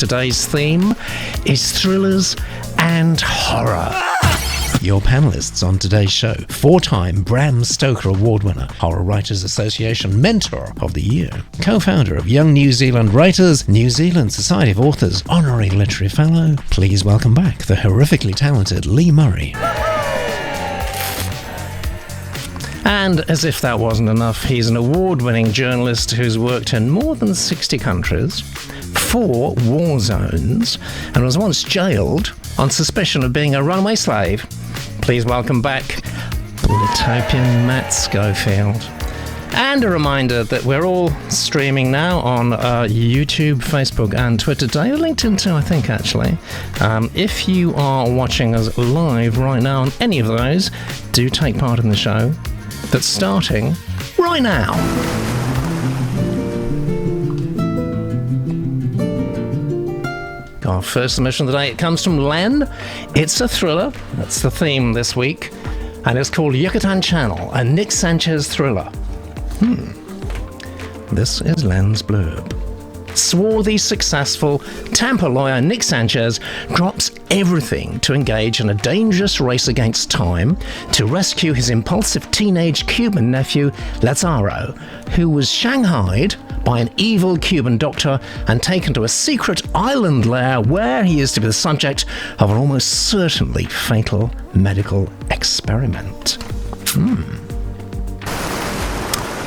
Today's theme is thrillers and horror. Your panellists on today's show: four-time Bram Stoker Award winner, Horror Writers Association Mentor of the Year, co-founder of Young New Zealand Writers, New Zealand Society of Authors Honorary Literary Fellow. Please welcome back the horrifically talented Lee Murray. And as if that wasn't enough, he's an award-winning journalist who's worked in more than 60 countries, 4 war zones, and was once jailed on suspicion of being a runaway slave. Please welcome back Utopian Matt Schofield. And a reminder that we're all streaming now on YouTube, Facebook and Twitter today, LinkedIn too, I think, actually. If you are watching us live right now on any of those, do take part in the show that's starting right now. Our first submission of the day, it comes from Len. It's a thriller. That's the theme this week. And it's called Yucatan Channel, a Nick Sanchez thriller. This is Len's blurb. Swarthy, successful Tampa lawyer Nick Sanchez drops everything to engage in a dangerous race against time to rescue his impulsive teenage Cuban nephew, Lazaro, who was shanghaied by an evil Cuban doctor and taken to a secret island lair where he is to be the subject of an almost certainly fatal medical experiment.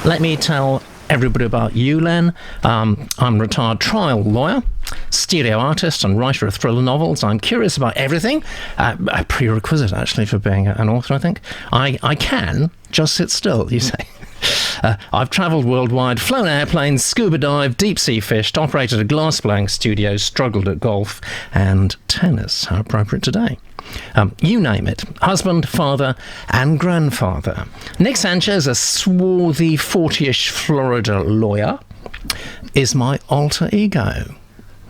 Let me tell everybody about you, Len. I'm a retired trial lawyer, stereo artist and writer of thriller novels. I'm curious about everything. A prerequisite, actually, for being an author, I think. I can just sit still, you say. I've travelled worldwide, flown airplanes, scuba dived, deep sea fished, operated a glass-blowing studio, struggled at golf and tennis. How appropriate today. You name it. Husband, father and grandfather. Nick Sanchez, a swarthy 40-ish Florida lawyer, is my alter ego.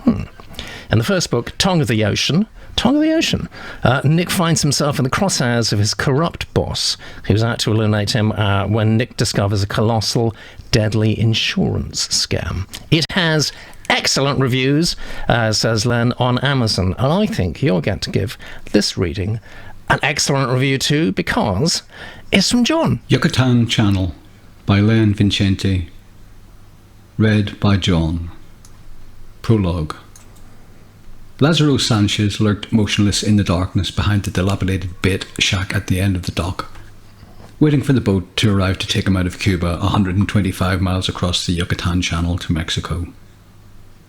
In the first book, Tongue of the Ocean, Nick finds himself in the crosshairs of his corrupt boss, who's out to eliminate him when Nick discovers a colossal, deadly insurance scam. It has excellent reviews, says Len, on Amazon, and I think you'll get to give this reading an excellent review too, because it's from John. Yucatan Channel by Len Vincenti. Read by John. Prologue. Lazaro Sanchez lurked motionless in the darkness behind the dilapidated bait shack at the end of the dock, waiting for the boat to arrive to take him out of Cuba 125 miles across the Yucatan Channel to Mexico.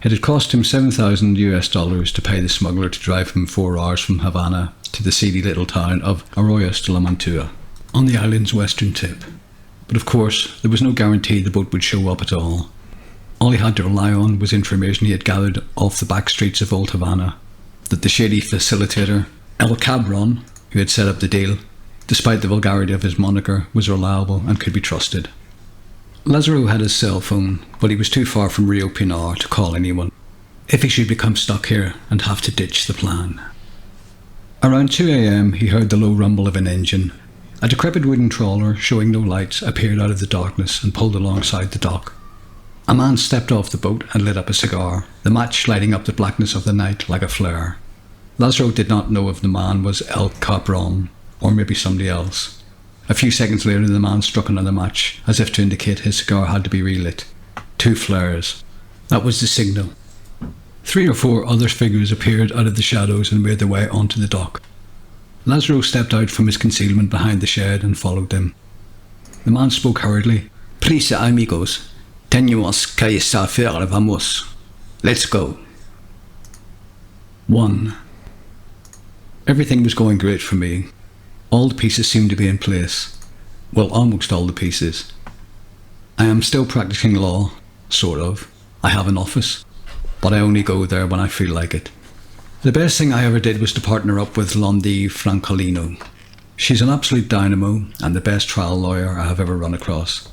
It had cost him $7,000 to pay the smuggler to drive him 4 hours from Havana to the seedy little town of Arroyos de la Mantua, on the island's western tip. But of course, there was no guarantee the boat would show up at all. All he had to rely on was information he had gathered off the back streets of Old Havana, that the shady facilitator, El Cabron, who had set up the deal, despite the vulgarity of his moniker, was reliable and could be trusted. Lazaro had his cell phone, but he was too far from Rio Pinar to call anyone, if he should become stuck here and have to ditch the plan. Around 2 a.m. he heard the low rumble of an engine. A decrepit wooden trawler, showing no lights, appeared out of the darkness and pulled alongside the dock. A man stepped off the boat and lit up a cigar, the match lighting up the blackness of the night like a flare. Lazaro did not know if the man was El Cabron, or maybe somebody else. A few seconds later the man struck another match, as if to indicate his cigar had to be relit. 2 flares. That was the signal. 3 or 4 other figures appeared out of the shadows and made their way onto the dock. Lazaro stepped out from his concealment behind the shed and followed them. The man spoke hurriedly. "Prisa, amigos. Tenemos que salir, vamos. Let's go." 1. Everything was going great for me. All the pieces seemed to be in place. Well, almost all the pieces. I am still practicing law, sort of. I have an office, but I only go there when I feel like it. The best thing I ever did was to partner up with Londi Francolino. She's an absolute dynamo and the best trial lawyer I have ever run across.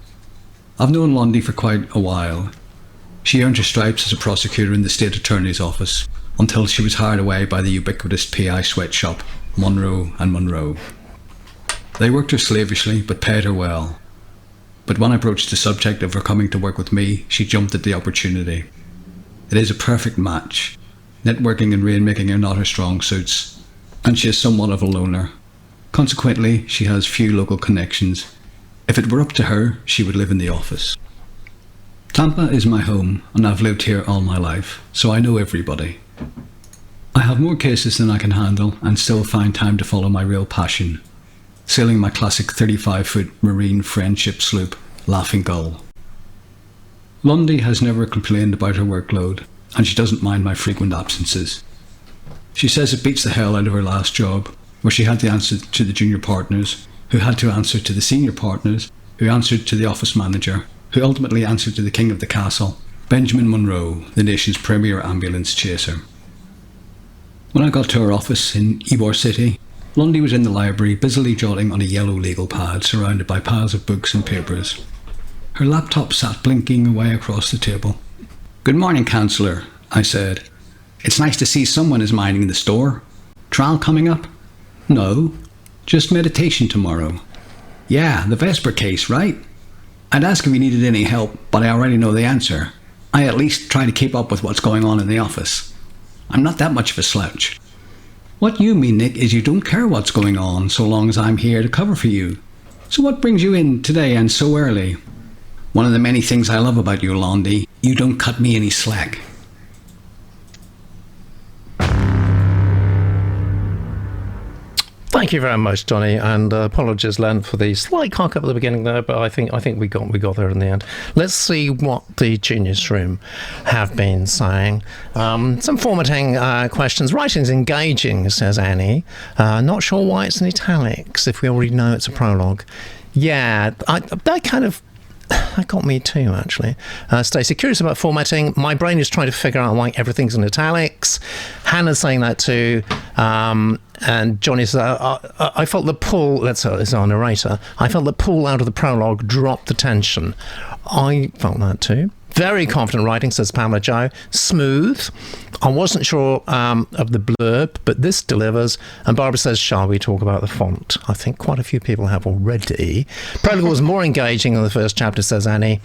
I've known Londi for quite a while. She earned her stripes as a prosecutor in the state attorney's office until she was hired away by the ubiquitous PI sweatshop, Monroe and Monroe. They worked her slavishly but paid her well. But when I broached the subject of her coming to work with me, she jumped at the opportunity. It is a perfect match. Networking and rainmaking are not her strong suits, and she is somewhat of a loner. Consequently, she has few local connections. If it were up to her, she would live in the office. Tampa is my home, and I've lived here all my life, so I know everybody. I have more cases than I can handle and still find time to follow my real passion, sailing my classic 35-foot marine friendship sloop, Laughing Gull. Lundy has never complained about her workload, and she doesn't mind my frequent absences. She says it beats the hell out of her last job, where she had to answer to the junior partners, who had to answer to the senior partners, who answered to the office manager, who ultimately answered to the king of the castle, Benjamin Monroe, the nation's premier ambulance chaser. When I got to her office in Ybor City, Lundy was in the library busily jotting on a yellow legal pad surrounded by piles of books and papers. Her laptop sat blinking away across the table. "Good morning, Councillor," I said. "It's nice to see someone is minding the store. Trial coming up?" "No, just meditation tomorrow." "Yeah, the Vesper case, right? I'd ask if you needed any help, but I already know the answer. I at least try to keep up with what's going on in the office. I'm not that much of a slouch." "What you mean, Nick, is you don't care what's going on so long as I'm here to cover for you. So what brings you in today and so early?" "One of the many things I love about you, Lundy, you don't cut me any slack." Thank you very much, Johnny, and apologies, Len, for the slight cock up at the beginning there, but I think we got there in the end. Let's see what the Genius Room have been saying. Some formatting questions. Writing's engaging, says Annie. Not sure why it's in italics if we already know it's a prologue. Yeah, that got me too, actually. Stacey, curious about formatting. My brain is trying to figure out why everything's in italics. Hannah's saying that too. And Johnny says, I felt the pull, that's our narrator, I felt the pull out of the prologue dropped the tension. I felt that too. Very confident writing, says Pamela Joe. Smooth. I wasn't sure of the blurb, but this delivers. And Barbara says, shall we talk about the font? I think quite a few people have already. Prologue was more engaging than the first chapter, says Annie.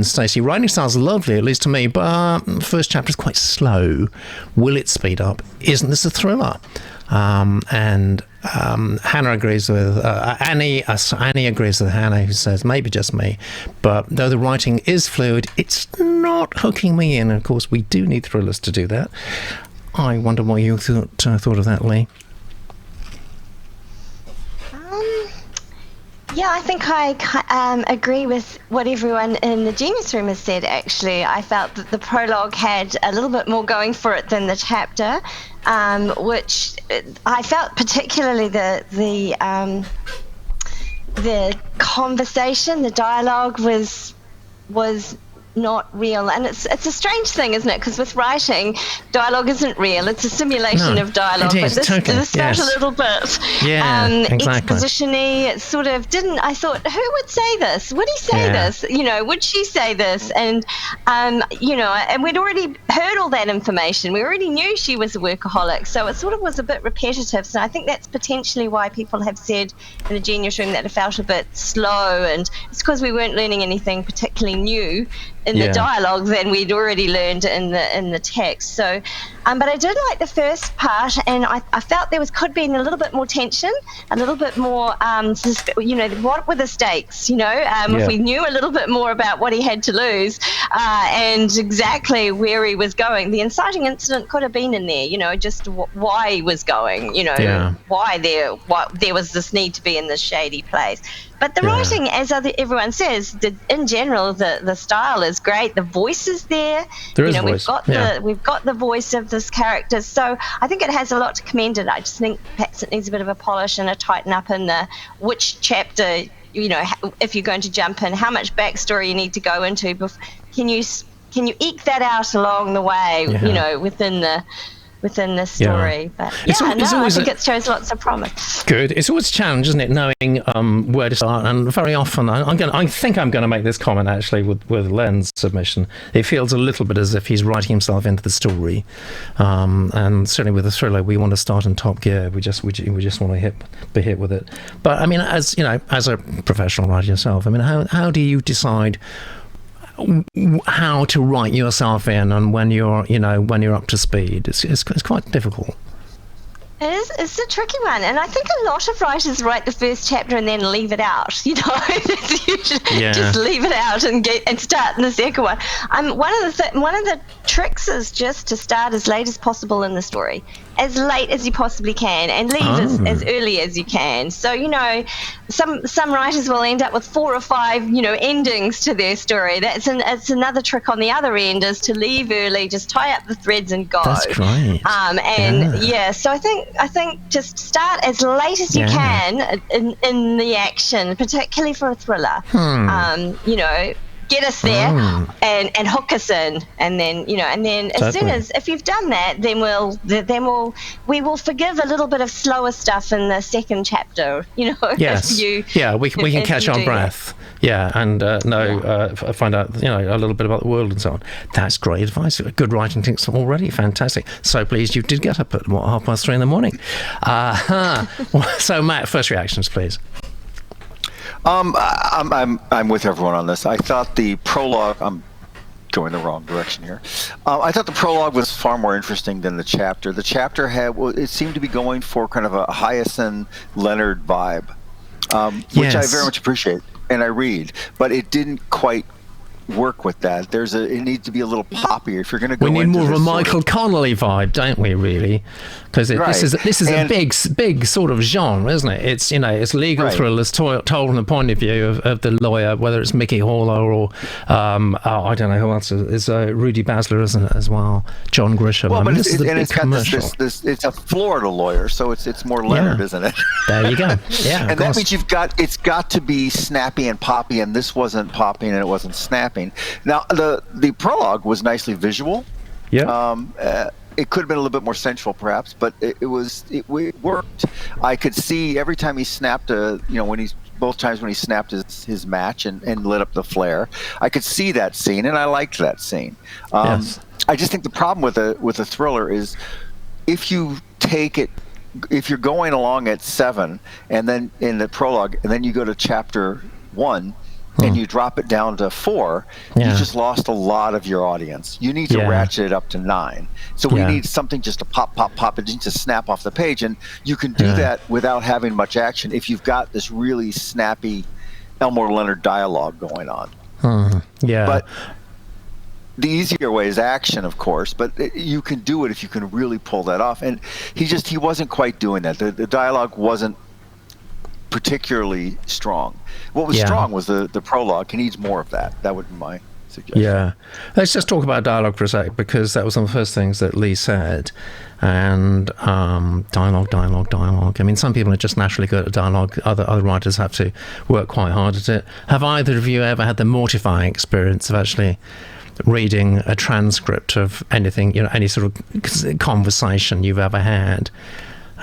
Stacey, writing style's lovely, at least to me, but first chapter is quite slow. Will it speed up? Isn't this a thriller? And Hannah agrees with Annie. Annie agrees with Hannah, who says maybe just me, but though the writing is fluid, it's not hooking me in. And of course, we do need thrillers to do that. I wonder what you thought of that, Lee. Yeah, I think I agree with what everyone in the Genius Room has said, actually. I felt that the prologue had a little bit more going for it than the chapter, which I felt particularly the conversation, the dialogue was not real. And it's a strange thing, isn't it? Because with writing, dialogue isn't real. It's a simulation of dialogue. It is, but this felt a little bit exposition-y. It sort of didn't. I thought, who would say this? Would he say this? Would she say this? And and we'd already heard all that information. We already knew she was a workaholic, so it sort of was a bit repetitive. So I think that's potentially why people have said in the Genius Room that it felt a bit slow, and it's because we weren't learning anything particularly new in the dialogue than we'd already learned in the text. So, but I did like the first part, and I felt there could be a little bit more tension, a little bit more, what were the stakes? If we knew a little bit more about what he had to lose, and exactly where he was going. The inciting incident could have been in there, just why he was going, why there was this need to be in this shady place. But the writing, as everyone says, in general, the style is great. The voice is there. There is voice. We've got the voice of this character. So I think it has a lot to commend it. I just think perhaps it needs a bit of a polish and a tighten up in which chapter, if you're going to jump in, how much backstory you need to go into. Can you eke that out along the way, within the story? But I think it shows lots of promise. Good. It's always a challenge, isn't it, knowing where to start? And very often, I think I'm going to make this comment actually with Len's submission. It feels a little bit as if he's writing himself into the story, and certainly with a thriller, we want to start in top gear. We just want to be hit with it. But I mean, as a professional writer yourself, I mean, how do you decide how to write yourself in, and when you're up to speed. It's quite difficult. It's a tricky one, and I think a lot of writers write the first chapter and then leave it out. It's usually just leave it out and start in the second one. One of the tricks is just to start as late as possible in the story, as late as you possibly can, and leave as early as you can. So some writers will end up with 4 or 5 endings to their story. It's another trick on the other end, is to leave early, just tie up the threads and go. That's great. So I think just start as late as you can in the action, particularly for a thriller. Get us there and hook us in, and then as soon as, if you've done that, then we will forgive a little bit of slower stuff in the second chapter. Yes. We can catch our breath. Find out a little bit about the world and so on. That's great advice. Good writing tips already. Fantastic. So pleased you did get up at 3:30 in the morning. So Matt, first reactions, please. I'm with everyone on this. I thought the prologue. I'm going the wrong direction here. I thought the prologue was far more interesting than the chapter. The chapter it seemed to be going for kind of a Hyacinth Leonard vibe, which I very much appreciate and I read, but it didn't quite work with that. It needs to be a little poppier if you're going to go. We need more of a Michael Connelly vibe, don't we? Really, because this is a big sort of genre, isn't it? It's legal thrillers told from the point of view of the lawyer, whether it's Mickey Haller or I don't know who else is Rudy Basler, isn't it, as well? John Grisham. Well, but it's got this. It's a Florida lawyer, so it's more Leonard, isn't it? There you go. Yeah, and that means it's got to be snappy and poppy, and this wasn't poppy and it wasn't snappy. Now, the prologue was nicely visual. Yeah. It could have been a little bit more sensual, perhaps, but it worked. I could see every time he snapped both times when he snapped his match and lit up the flare, I could see that scene, and I liked that scene. I just think the problem with a thriller is if you're going along at 7, and then in the prologue, and then you go to chapter 1. And you drop it down to 4, you just lost a lot of your audience. You need to ratchet it up to 9. So we need something just to pop, it needs to snap off the page. And you can do that without having much action if you've got this really snappy Elmore Leonard dialogue going on. But the easier way is action, of course, but you can do it if you can really pull that off. And he wasn't quite doing that. The dialogue wasn't particularly strong. What was strong was the prologue. He needs more of that. That would be my suggestion. Yeah. Let's just talk about dialogue for a sec, because that was one of the first things that Lee said. And dialogue. I mean, some people are just naturally good at dialogue. Other writers have to work quite hard at it. Have either of you ever had the mortifying experience of actually reading a transcript of anything, any sort of conversation you've ever had?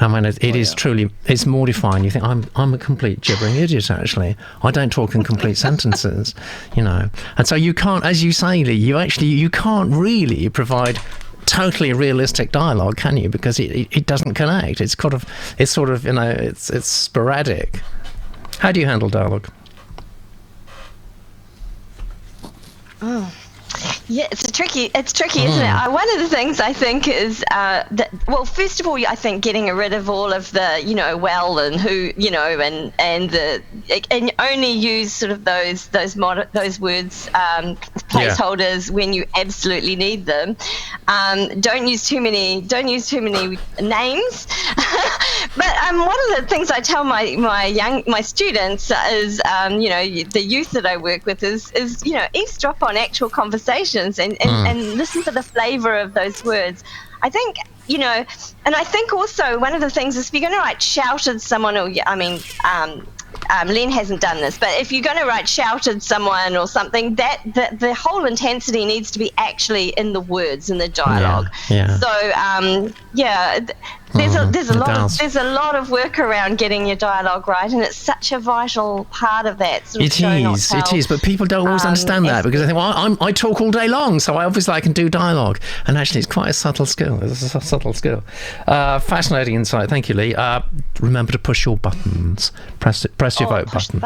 I mean, it is truly, it's mortifying. You think, I'm a complete gibbering idiot, actually. I don't talk in complete sentences, And so you can't, as you say, Lee, you can't really provide totally realistic dialogue, can you? Because it doesn't connect. It's sporadic. How do you handle dialogue? Oh. Yeah, it's tricky, isn't it? One of the things I think is that, well, first of all, I think getting rid of all of the, well and who, and only use sort of those words, placeholders when you absolutely need them. Don't use too many names. But one of the things I tell my students is, the youth that I work with is eavesdrop on actual conversations and listen for the flavor of those words. I think, and I think also one of the things is if you're going to write shouted someone, or Len hasn't done this, but if you're going to write shouted someone or something, that the whole intensity needs to be actually in the words, in the dialogue. So there's a lot of work around getting your dialogue right, and it's such a vital part of that sort of show not tell. It is, but people don't always understand that, because they think, well, I talk all day long, so I can do dialogue, and actually it's quite a subtle skill. It's a subtle skill. Fascinating insight. Thank you, Lee. Remember to push your buttons. Press your vote button.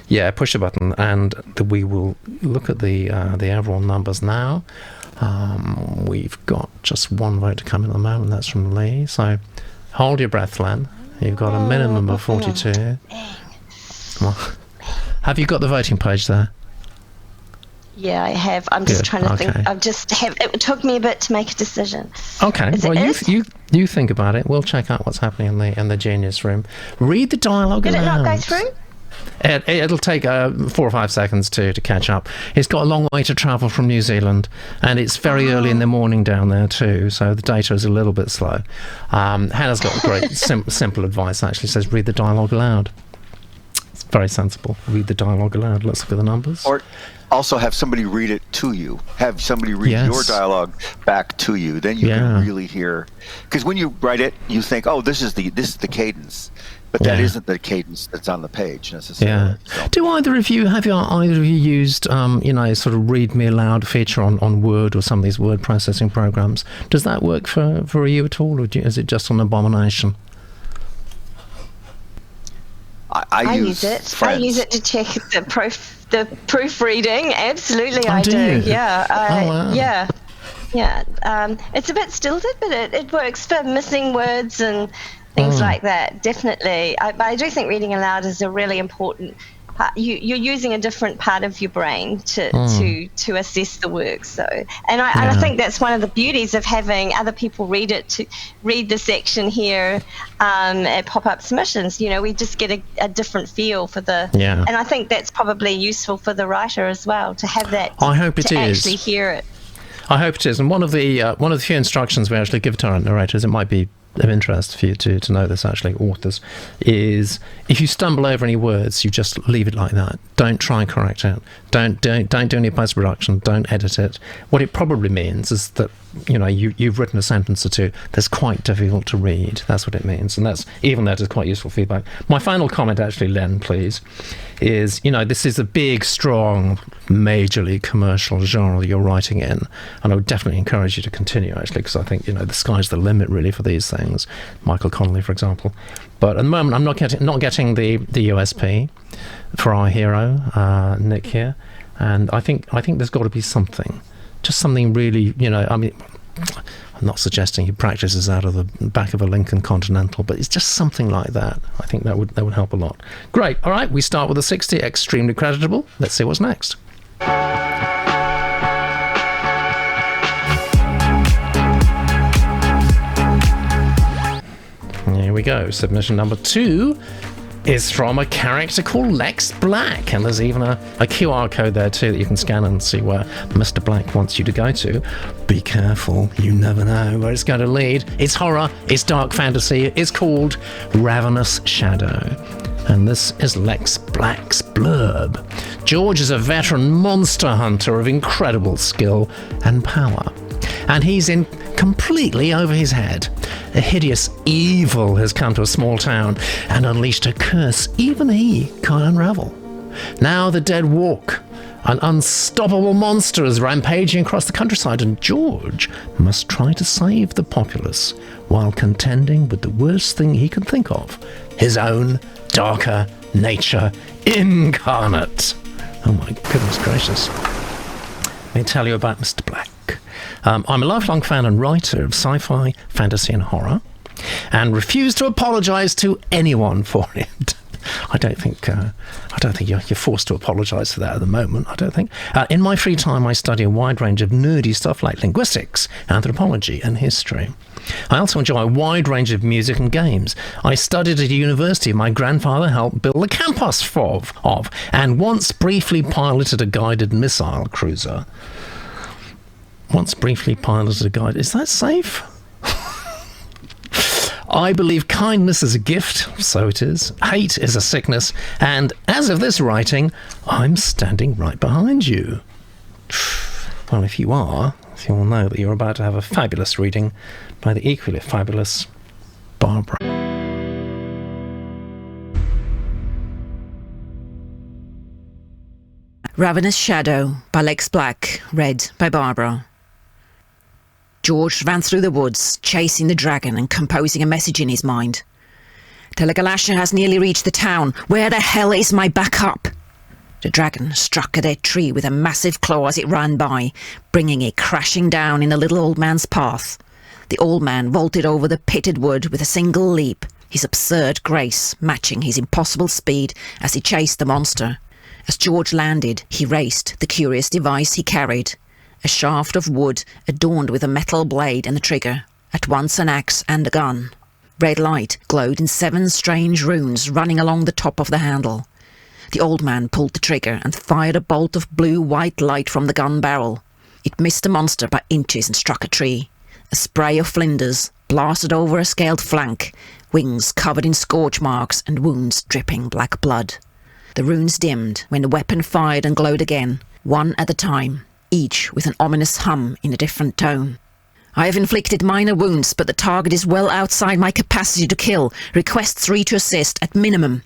Yeah, push a button, and we will look at the overall numbers now. We've got just one vote to come in at the moment. That's from Lee. So hold your breath, Len. You've got a minimum of 42. Well, have you got the voting page there? Yeah, I have. I'm just trying to think. It took me a bit to make a decision. Okay. You think about it. We'll check out what's happening in the Genius Room. Read the dialogue aloud. Did it not go through? It'll take 4 or 5 seconds to catch up. It's got a long way to travel from New Zealand, and it's very early in the morning down there too, so the data is a little bit slow. Hannah's got great simple advice, actually. Says read the dialogue aloud. It's very sensible. Read the dialogue aloud. Let's look at the numbers. Or also have somebody read it to you. Have somebody read your dialogue back to you. Then you can really hear. Because when you write it, you think, oh, this is the cadence. But that isn't the cadence that's on the page necessarily. Yeah. So. Do either of you used sort of read me aloud feature on Word or some of these word processing programs? Does that work for you at all, or is it just an abomination? I use it. Friends. I use it to check the proofreading. Absolutely, I do. Yeah. Wow. Yeah. Yeah. It's a bit stilted, but it works for missing words and things like that. Definitely. I do think reading aloud is a really important part. You're using a different part of your brain to assess the work. So, and I think that's one of the beauties of having other people read the section here at pop-up submissions. We just get a different feel for the. Yeah. And I think that's probably useful for the writer as well to have that. I hope it is. Actually hear it. I hope it is. And one of the few instructions we actually give to our narrators, it might be of interest for you to know this, actually, authors, is if you stumble over any words, you just leave it like that. Don't try and correct it. Don't do any post-production. Don't edit it. What it probably means is that you've written a sentence or two that's quite difficult to read. That's what it means, and that is quite useful feedback. My final comment, actually, Len, please, is this is a big, strong, majorly commercial genre you're writing in, and I would definitely encourage you to continue, actually, because I think the sky's the limit really for these things. Michael Connolly, for example. But at the moment, I'm not getting the USP for our hero, Nick here, and I think there's got to be something, just something really, I'm not suggesting he practices out of the back of a Lincoln Continental, but it's just something like that. I think that would help a lot. Great. All right, we start with a 60, extremely creditable. Let's see what's next. Here we go. Submission number 2 is from a character called Lex Black, and there's even a QR code there too that you can scan and see where Mr. Black wants you to go to. Be careful, you never know where it's going to lead. It's horror, it's dark fantasy, it's called Ravenous Shadow. And this is Lex Black's blurb. George is a veteran monster hunter of incredible skill and power, and he's in completely over his head. A hideous evil has come to a small town and unleashed a curse even he can't unravel. Now the dead walk. An unstoppable monster is rampaging across the countryside, and George must try to save the populace while contending with the worst thing he can think of, his own darker nature incarnate. Oh my goodness gracious. Let me tell you about Mr. Black. I'm a lifelong fan and writer of sci-fi, fantasy and horror, and refuse to apologise to anyone for it. I don't think you're forced to apologise for that at the moment, I don't think. In my free time, I study a wide range of nerdy stuff like linguistics, anthropology and history. I also enjoy a wide range of music and games. I studied at a university my grandfather helped build the campus of, and once briefly piloted a guided missile cruiser. Is that safe? I believe kindness is a gift, so it is. Hate is a sickness, and as of this writing, I'm standing right behind you. Well, if you will know that you're about to have a fabulous reading by the equally fabulous Barbara. Ravenous Shadow by Lex Black, read by Barbara. George ran through the woods, chasing the dragon and composing a message in his mind. Telegalasha has nearly reached the town. Where the hell is my backup? The dragon struck a dead tree with a massive claw as it ran by, bringing it crashing down in the little old man's path. The old man vaulted over the pitted wood with a single leap, his absurd grace matching his impossible speed as he chased the monster. As George landed, he raised the curious device he carried, a shaft of wood adorned with a metal blade and a trigger, at once an axe and a gun. Red light glowed in 7 strange runes running along the top of the handle. The old man pulled the trigger and fired a bolt of blue-white light from the gun barrel. It missed the monster by inches and struck a tree. A spray of flinders blasted over a scaled flank, wings covered in scorch marks and wounds dripping black blood. The runes dimmed when the weapon fired and glowed again, one at a time, each with an ominous hum in a different tone. I have inflicted minor wounds, but the target is well outside my capacity to kill. Request 3 to assist, at minimum.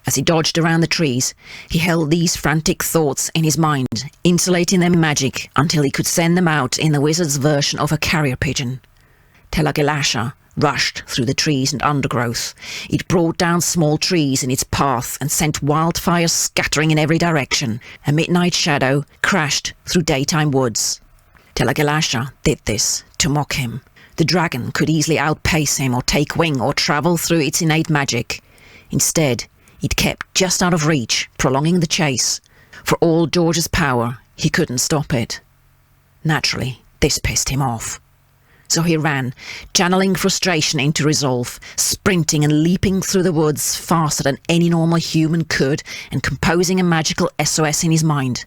As he dodged around the trees, he held these frantic thoughts in his mind, insulating them in magic until he could send them out in the wizard's version of a carrier pigeon. Telegalasha rushed through the trees and undergrowth. It brought down small trees in its path and sent wildfires scattering in every direction. A midnight shadow crashed through daytime woods. Telegalasha did this to mock him. The dragon could easily outpace him or take wing or travel through its innate magic. Instead, it kept just out of reach, prolonging the chase. For all George's power, he couldn't stop it. Naturally, this pissed him off. So he ran, channeling frustration into resolve, sprinting and leaping through the woods faster than any normal human could, and composing a magical SOS in his mind.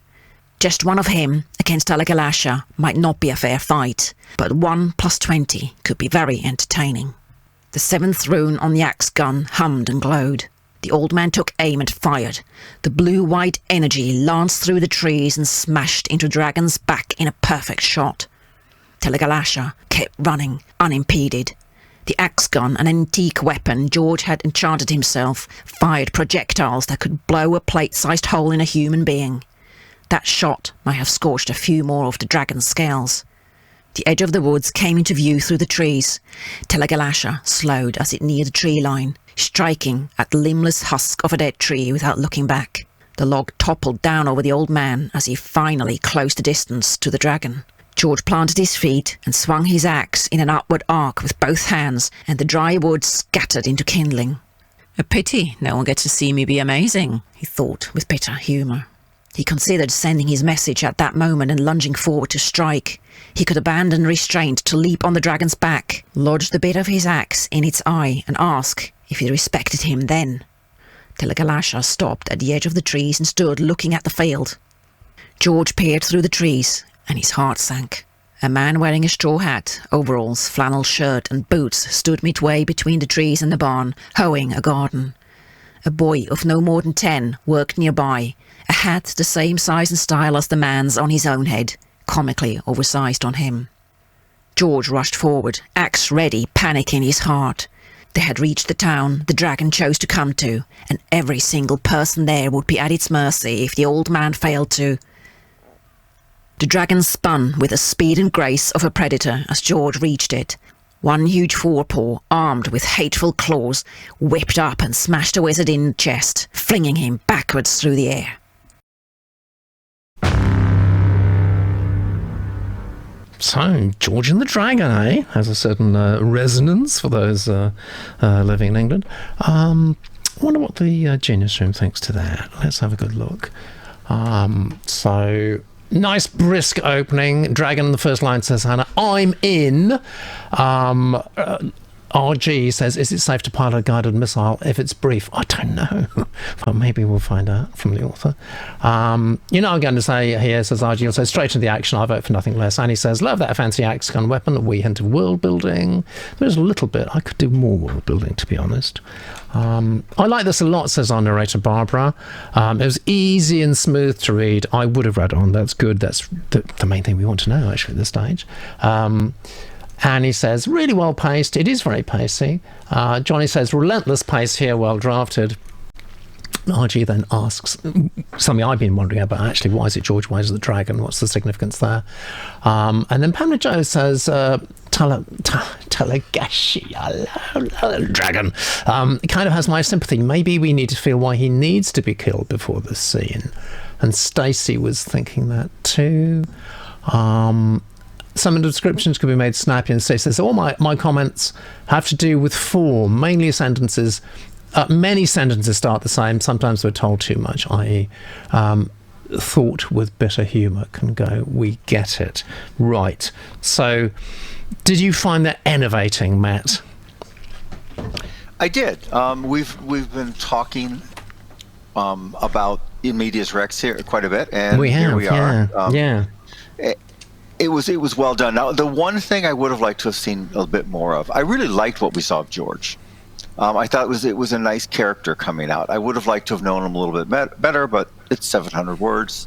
Just one of him against Telegalasha might not be a fair fight, but 1 + 20 could be very entertaining. The 7th rune on the axe gun hummed and glowed. The old man took aim and fired. The blue-white energy lanced through the trees and smashed into the dragon's back in a perfect shot. Telegalasha kept running, unimpeded. The axe gun, an antique weapon George had enchanted himself, fired projectiles that could blow a plate-sized hole in a human being. That shot might have scorched a few more of the dragon's scales. The edge of the woods came into view through the trees. Telegalasha slowed as it neared the tree line, striking at the limbless husk of a dead tree without looking back. The log toppled down over the old man as he finally closed the distance to the dragon. George planted his feet and swung his axe in an upward arc with both hands, and the dry wood scattered into kindling. A pity no one gets to see me be amazing, he thought with bitter humour. He considered sending his message at that moment and lunging forward to strike. He could abandon restraint to leap on the dragon's back, lodge the bit of his axe in its eye, and ask if he respected him then. Telegalasha stopped at the edge of the trees and stood looking at the field. George peered through the trees, and his heart sank. A man wearing a straw hat, overalls, flannel shirt and boots stood midway between the trees and the barn, hoeing a garden. A boy of no more than 10 worked nearby, a hat the same size and style as the man's on his own head, comically oversized on him. George rushed forward, axe ready, panic in his heart. They had reached the town the dragon chose to come to, and every single person there would be at its mercy if the old man failed to. The dragon spun with the speed and grace of a predator as George reached it. One huge forepaw, armed with hateful claws, whipped up and smashed the wizard in the chest, flinging him backwards through the air. So, George and the Dragon, eh? Has a certain resonance for those living in England. I wonder what the Genius Room thinks to that. Let's have a good look. So, nice brisk opening. Dragon in the first line says, Hannah, I'm in. RG says, is it safe to pilot a guided missile if it's brief? I don't know. But maybe we'll find out from the author. I'm going to say here, says RG, he'll say straight into the action, I vote for nothing less. And he says, love that fancy axe gun weapon, a wee hint of world building. There's a little bit. I could do more world building, to be honest. I like this a lot, says our narrator Barbara. It was easy and smooth to read. I would have read on. That's good. That's the main thing we want to know, actually, at this stage. And he says, really well paced. It is very pacey. Johnny says, relentless pace here, well drafted. RG then asks something I've been wondering about, actually, why is it George Ways of the Dragon? What's the significance there? And then Pamela Joe says, Talagashi, dragon. It kind of has my sympathy. Maybe we need to feel why he needs to be killed before this scene. And Stacey was thinking that too. Some of the descriptions could be made snappy, and Stacey says, all my comments have to do with form, mainly sentences. Many sentences start the same. Sometimes we're told too much, i.e. thought with bitter humour can go, we get it. Right. So, did you find that enervating, Matt? I did. We've been talking about in medias res here quite a bit, and here we are. Yeah. It was well done. Now, the one thing I would have liked to have seen a bit more of, I really liked what we saw of George. I thought it was a nice character coming out. I would have liked to have known him a little bit better, but it's 700 words,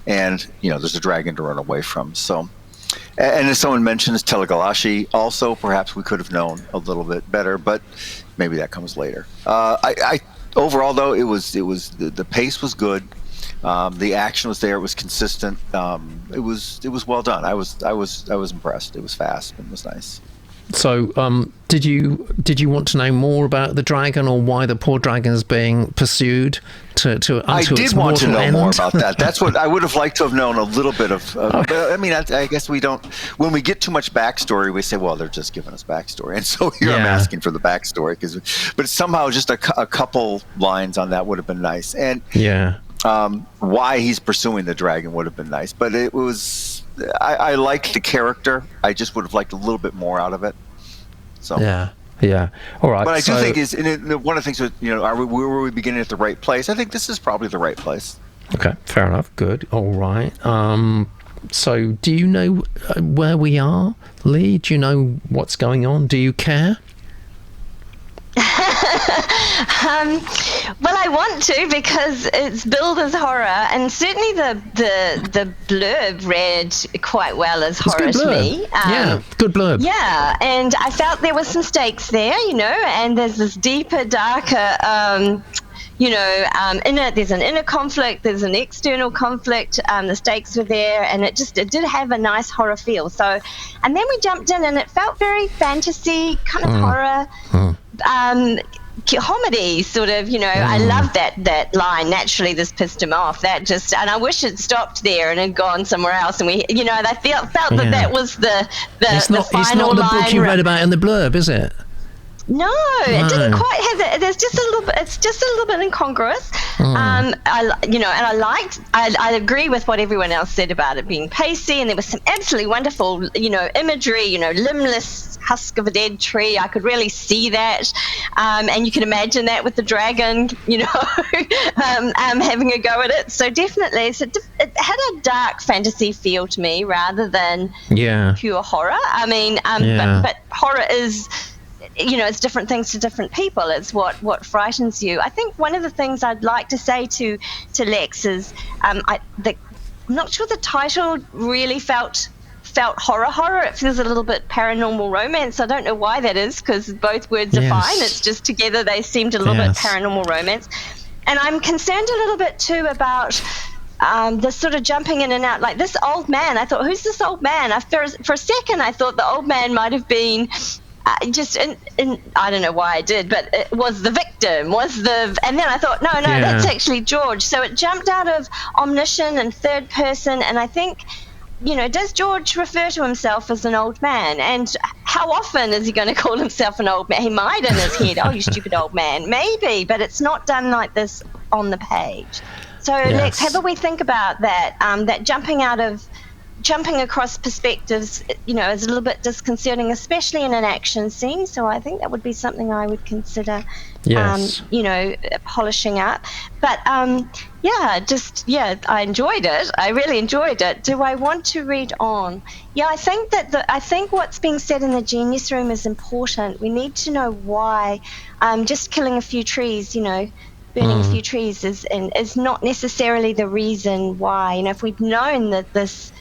and there's a dragon to run away from. So, and as someone mentions Telegalashi, also perhaps we could have known a little bit better, but maybe that comes later. I overall though, it was the pace was good. The action was there. It was consistent. It was well done. I was impressed. It was fast and it was nice. So, did you want to know more about the dragon, or why the poor dragon is being pursued to I did want to know end? more about that. That's what I would have liked to have known a little bit of. Okay. I mean, I guess we don't. When we get too much backstory, we say, "Well, they're just giving us backstory," and so here I'm asking for the backstory but somehow just a couple lines on that would have been nice, and why he's pursuing the dragon would have been nice. But it was. I liked the character. I just would have liked a little bit more out of it. So yeah. All right. But I do think one of the things that were we beginning at the right place? I think this is probably the right place. Okay, fair enough. Good. All right. So, do you know where we are, Lee? Do you know what's going on? Do you care? Well, I want to, because it's billed as horror, and certainly the blurb read quite well as horror to me. Good blurb. Yeah, and I felt there were some stakes there, and there's this deeper, darker, there's an inner conflict, there's an external conflict, the stakes were there, and it did have a nice horror feel. So, and then we jumped in, and it felt very fantasy, kind of horror, comedy, sort of, I love that line, naturally this pissed him off, and I wish it stopped there and had gone somewhere else, and we, and I felt that was the final line. It's not the book you read about in the blurb, is it? No, it didn't quite have it. There's just a little bit. It's just a little bit incongruous. I agree with what everyone else said about it being pacey, and there was some absolutely wonderful, imagery. Limbless husk of a dead tree. I could really see that, and you can imagine that with the dragon, having a go at it. So definitely, it had a dark fantasy feel to me rather than pure horror. I mean, but horror is. It's different things to different people. It's what frightens you. I think one of the things I'd like to say to Lex is I'm not sure the title really felt horror. It feels a little bit paranormal romance. I don't know why that is, because both words are fine. It's just together they seemed a little bit paranormal romance. And I'm concerned a little bit too about this sort of jumping in and out, like this old man. I thought, who's this old man? For a second I thought the old man might have been I don't know why I did, but it was the victim, and then I thought, no, that's actually George. So it jumped out of omniscient and third person, and I think, does George refer to himself as an old man? And how often is he going to call himself an old man? He might in his head, oh, you stupid old man, maybe, but it's not done like this on the page. So Lex, have a wee think about that, that jumping across perspectives, is a little bit disconcerting, especially in an action scene. So I think that would be something I would consider, polishing up. But I enjoyed it. I really enjoyed it. Do I want to read on? Yeah, I think I think what's being said in the Genius Room is important. We need to know why. Just killing a few trees, burning a few trees is not necessarily the reason why. If we'd known that this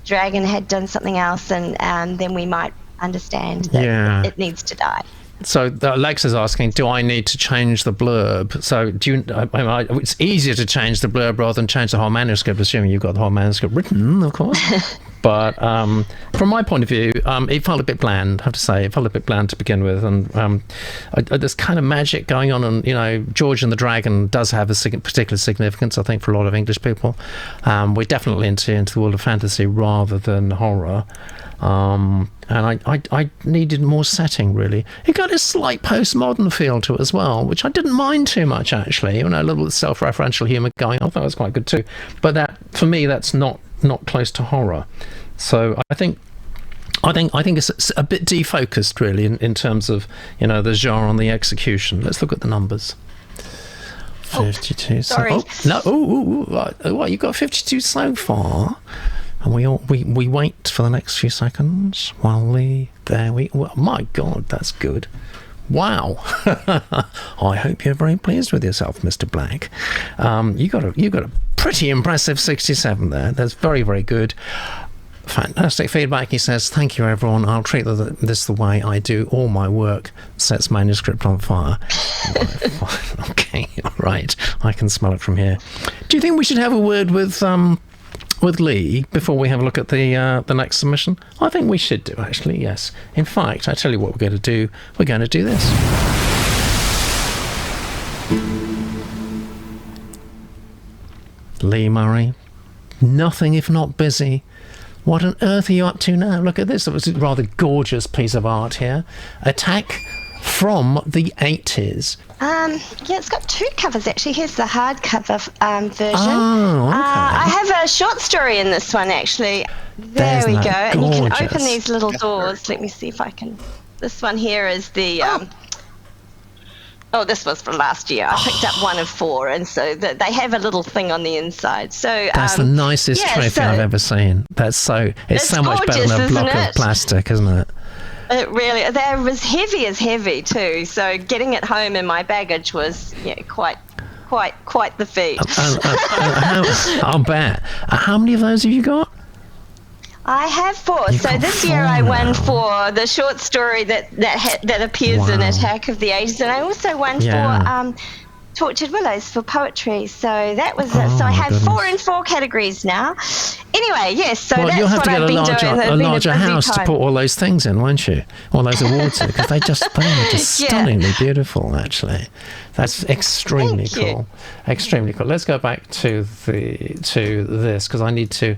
dragon had done something else, and then we might understand that it needs to die. So Lex is asking, do I need to change the blurb? So it's easier to change the blurb rather than change the whole manuscript, assuming you've got the whole manuscript written, of course. But from my point of view, it felt a bit bland, I have to say. It felt a bit bland to begin with. And there's kind of magic going on. And, George and the Dragon does have a particular significance, I think, for a lot of English people. We're definitely into the world of fantasy rather than horror. And I needed more setting, really. It got a slight postmodern feel to it as well, which I didn't mind too much, actually. A little self-referential humour going. I thought it was quite good too. But that, for me, that's not close to horror. So I think it's a bit defocused, really, in terms of the genre and the execution. Let's look at the numbers. 52. Sorry. What, you got 52 so far? And we wait for the next few seconds while my God, that's good. Wow. I hope you're very pleased with yourself, Mr. Black. You got a pretty impressive 67 there. That's very, very good. Fantastic feedback. He says, thank you, everyone. I'll treat this the way I do all my work. Sets manuscript on fire. Okay, all right. I can smell it from here. Do you think we should have a word with Lee before we have a look at the next submission? I think we should do, actually, yes. In fact, I tell you what we're going to do. We're going to do this. Lee Murray, nothing if not busy. What on earth are you up to now? Look at this. It was a rather gorgeous piece of art here. Attack from the 80s. It's got two covers, actually. Here's the hardcover version. Oh, okay. I have a short story in this one, actually. There we go. Gorgeous. And you can open these little doors. Let me see if I can... This one here is the... this was from last year. I picked up one of 4, and so they have a little thing on the inside. So that's the nicest trophy I've ever seen. It's so much better than a block of plastic, isn't it? It really, that was heavy as heavy too. So getting it home in my baggage was quite the feat. I'll bet. How many of those have you got? I have 4. So this year I won for the short story that appears in Attack of the 80s, and I also won for Tortured Willows for poetry. So that was it. So I have 4 in 4 categories now. Anyway, yes. So that's you'll have what to get I've been doing. a larger house to put all those things in, won't you? All those awards in, because they are just stunningly beautiful. Actually, that's extremely cool. Extremely cool. Let's go back to this, because I need to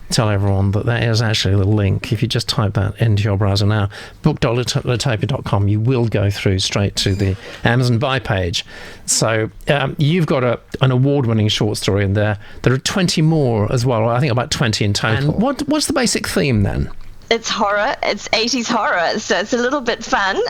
tell everyone that there is actually a link. If you just type that into your browser now, book.litopia.com, you will go through straight to the Amazon buy page. So you've got an award-winning short story in there. There are 20 more as well. I think about 20 in total. And what's the basic theme then? It's horror. It's 80s horror, so it's a little bit fun.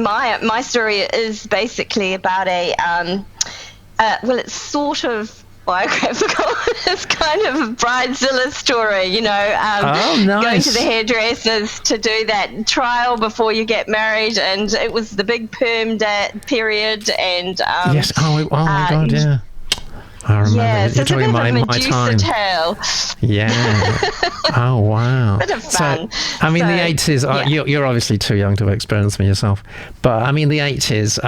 My story is basically about it's sort of biographical. It's kind of a bridezilla story, nice. Going to the hairdressers to do that trial before you get married, and it was the big perm period, and yes. Oh my God, yeah. I remember. Yeah, so you're talking about my time. Tale. Yeah. Oh wow. Bit of fun. So, the 80s. You're obviously too young to have experienced them yourself, but the 80s.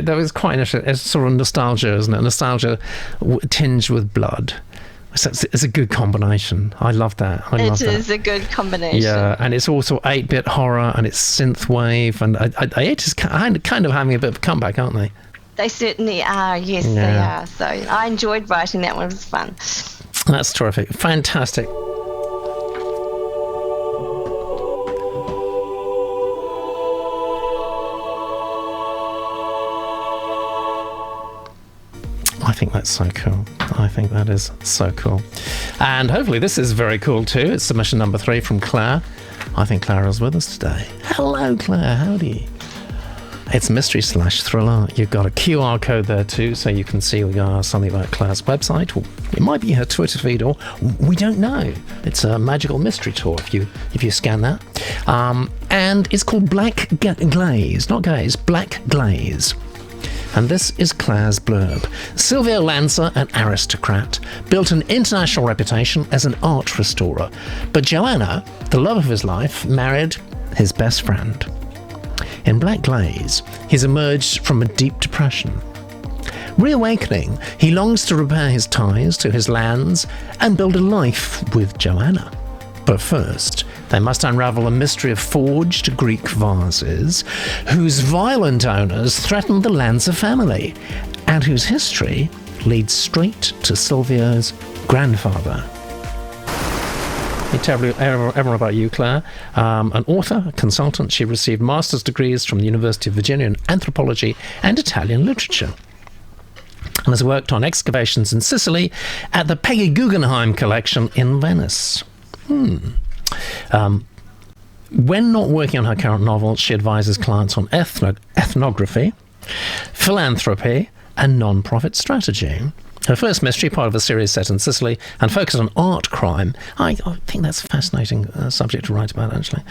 There was quite a sort of nostalgia, isn't it? Nostalgia tinged with blood. So it's a good combination. I love that. It is a good combination. Yeah, and it's also 8-bit horror, and it's synthwave, and 80s kind of having a bit of a comeback, aren't they? They certainly are, yes, they are. So I enjoyed writing that one. It was fun. That's terrific. Fantastic. I think that's so cool. I think that is so cool. And hopefully this is very cool too. It's submission number 3 from Claire. I think Claire is with us today. Hello, Claire. Howdy. It's mystery/thriller. You've got a QR code there too, so you can see something about Claire's website, or it might be her Twitter feed, or we don't know. It's a magical mystery tour if you scan that. And it's called Black Glaze, not Gaze, Black Glaze. And this is Claire's blurb. Silvio Lanza, an aristocrat, built an international reputation as an art restorer. But Joanna, the love of his life, married his best friend. In Black Glaze, he's emerged from a deep depression. Reawakening, he longs to repair his ties to his lands and build a life with Joanna. But first, they must unravel a mystery of forged Greek vases whose violent owners threaten the Lanza family and whose history leads straight to Silvio's grandfather. Let me tell everyone about you, Claire. An author, a consultant, she received master's degrees from the University of Virginia in anthropology and Italian literature, and has worked on excavations in Sicily at the Peggy Guggenheim collection in Venice. When not working on her current novel, she advises clients on ethnography, philanthropy, and non-profit strategy. Her first mystery, part of a series set in Sicily and focused on art crime, I think that's a fascinating subject to write about, actually,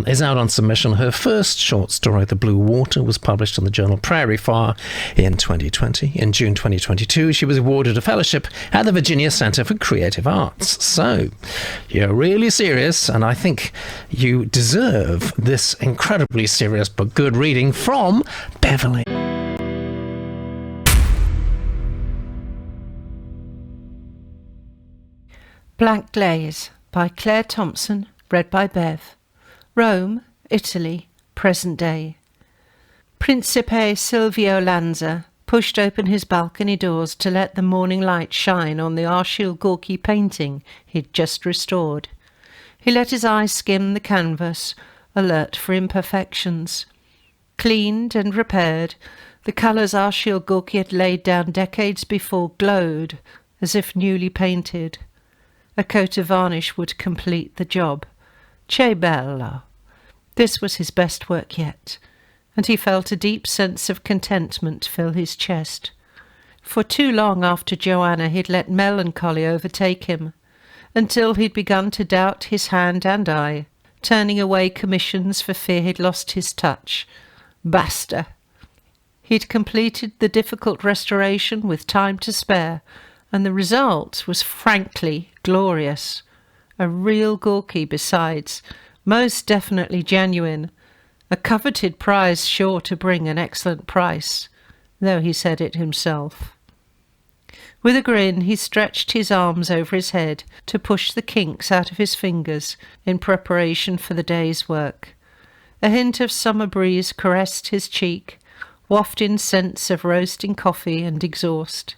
is out on submission. Her first short story, The Blue Water, was published in the journal Prairie Fire in 2020. In June 2022, she was awarded a fellowship at the Virginia Center for Creative Arts. So, you're really serious, and I think you deserve this incredibly serious but good reading from Beverly. Black Glaze by Claire Thompson, read by Bev. Rome, Italy, present day. Principe Silvio Lanza pushed open his balcony doors to let the morning light shine on the Arshil Gorky painting he'd just restored. He let his eyes skim the canvas, alert for imperfections. Cleaned and repaired, the colours Arshil Gorky had laid down decades before glowed as if newly painted. A coat of varnish would complete the job. Che bello. This was his best work yet, and he felt a deep sense of contentment fill his chest. For too long after Joanna he'd let melancholy overtake him, until he'd begun to doubt his hand and eye, turning away commissions for fear he'd lost his touch. Basta! He'd completed the difficult restoration with time to spare, and the result was frankly glorious. A real Gorky besides, most definitely genuine, a coveted prize sure to bring an excellent price, though he said it himself. With a grin he stretched his arms over his head to push the kinks out of his fingers in preparation for the day's work. A hint of summer breeze caressed his cheek, wafting scents of roasting coffee and exhaust.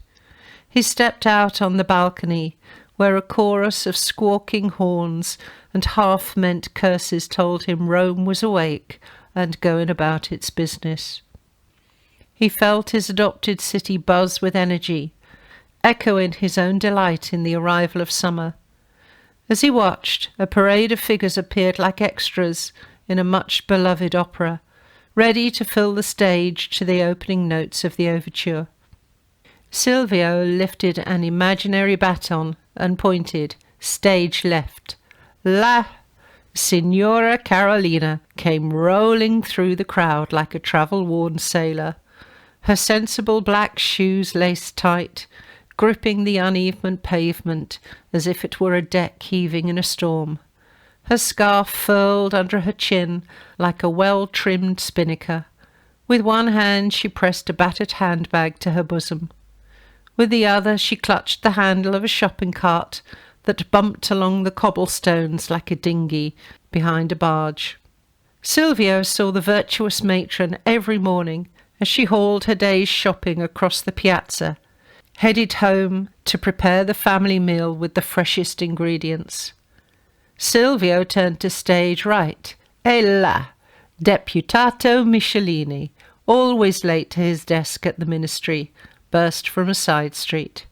He stepped out on the balcony, where a chorus of squawking horns and half-meant curses told him Rome was awake and going about its business. He felt his adopted city buzz with energy, echoing his own delight in the arrival of summer. As he watched, a parade of figures appeared like extras in a much-beloved opera, ready to fill the stage to the opening notes of the overture. Silvio lifted an imaginary baton and pointed, stage left. La Signora Carolina came rolling through the crowd like a travel-worn sailor, her sensible black shoes laced tight, gripping the uneven pavement as if it were a deck heaving in a storm. Her scarf furled under her chin like a well-trimmed spinnaker. With one hand she pressed a battered handbag to her bosom. With the other she clutched the handle of a shopping cart that bumped along the cobblestones like a dinghy behind a barge. Silvio saw the virtuous matron every morning as she hauled her day's shopping across the piazza, headed home to prepare the family meal with the freshest ingredients. Silvio turned to stage right. E là, Deputato Michelini, always late to his desk at the ministry, burst from a side street.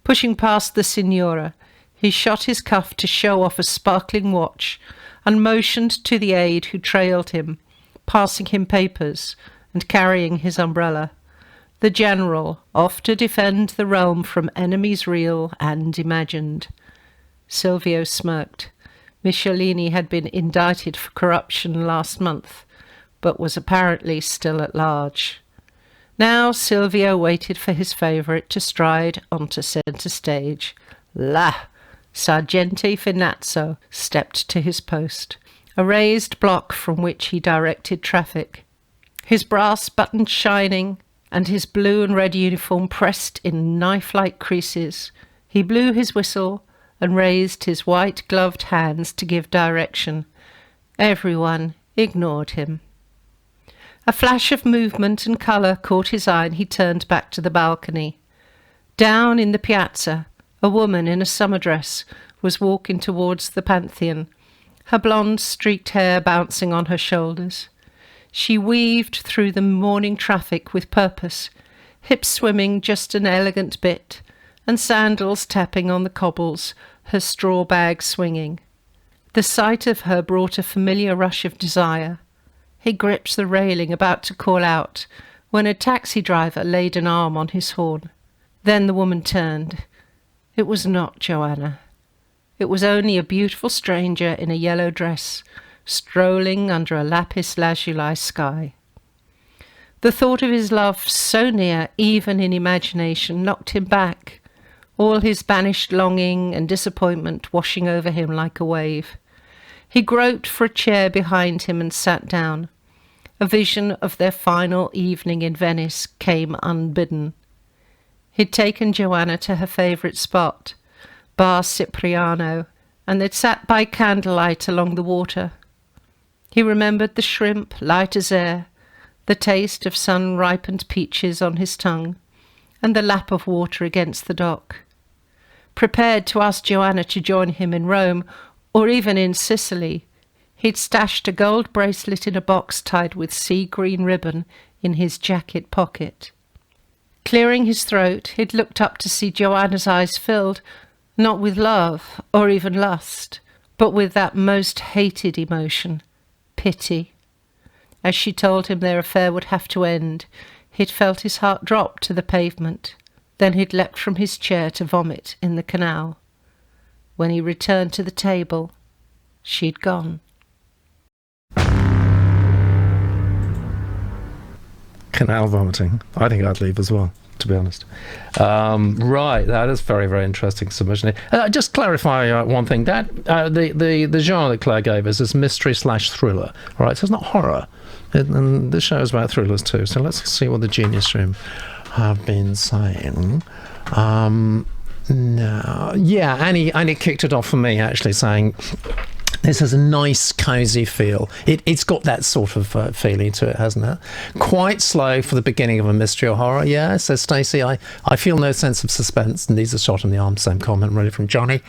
Pushing past the signora, he shot his cuff to show off a sparkling watch and motioned to the aide who trailed him, passing him papers and carrying his umbrella. The general, off to defend the realm from enemies real and imagined. Silvio smirked. Michelini had been indicted for corruption last month, but was apparently still at large. Now Silvio waited for his favourite to stride onto centre stage. La Sergente Finazzo stepped to his post. a raised block from which he directed traffic. His brass buttons shining and his blue and red uniform pressed in knife-like creases, he blew his whistle and raised his white-gloved hands to give direction. Everyone ignored him. A flash of movement and colour caught his eye and he turned back to the balcony. Down in the piazza, a woman in a summer dress was walking towards the Pantheon, her blonde streaked hair bouncing on her shoulders. She weaved through the morning traffic with purpose, hips swimming just an elegant bit, and sandals tapping on the cobbles, her straw bag swinging. The sight of her brought a familiar rush of desire. He gripped the railing, about to call out, when a taxi driver laid an arm on his horn. Then the woman turned. It was not Joanna. It was only a beautiful stranger in a yellow dress, strolling under a lapis lazuli sky. The thought of his love so near, even in imagination, knocked him back, all his banished longing and disappointment washing over him like a wave. He groped for a chair behind him and sat down. A vision of their final evening in Venice came unbidden. He'd taken Joanna to her favourite spot, Bar Cipriano, and they'd sat by candlelight along the water. He remembered the shrimp, light as air, the taste of sun-ripened peaches on his tongue, and the lap of water against the dock. Prepared to ask Joanna to join him in Rome, or even in Sicily, he'd stashed a gold bracelet in a box tied with sea-green ribbon in his jacket pocket. Clearing his throat, he'd looked up to see Joanna's eyes filled, not with love or even lust, but with that most hated emotion, pity. As she told him their affair would have to end, he'd felt his heart drop to the pavement. Then he'd leapt from his chair to vomit in the canal. When he returned to the table, she'd gone. Canal vomiting. I think I'd leave as well, to be honest. Right, that is very, very interesting submission. Just clarify one thing. That the genre that Claire gave us is mystery/thriller. Right, so it's not horror. And this show is about thrillers too. So let's see what the Genius Room have been saying. No, yeah, Annie kicked it off for me actually, saying this has a nice, cosy feel. It's got that sort of feeling to it, hasn't it? Quite slow for the beginning of a mystery or horror, yeah, says Stacey. I feel no sense of suspense, and these are shot in the arm. Same comment really from Johnny.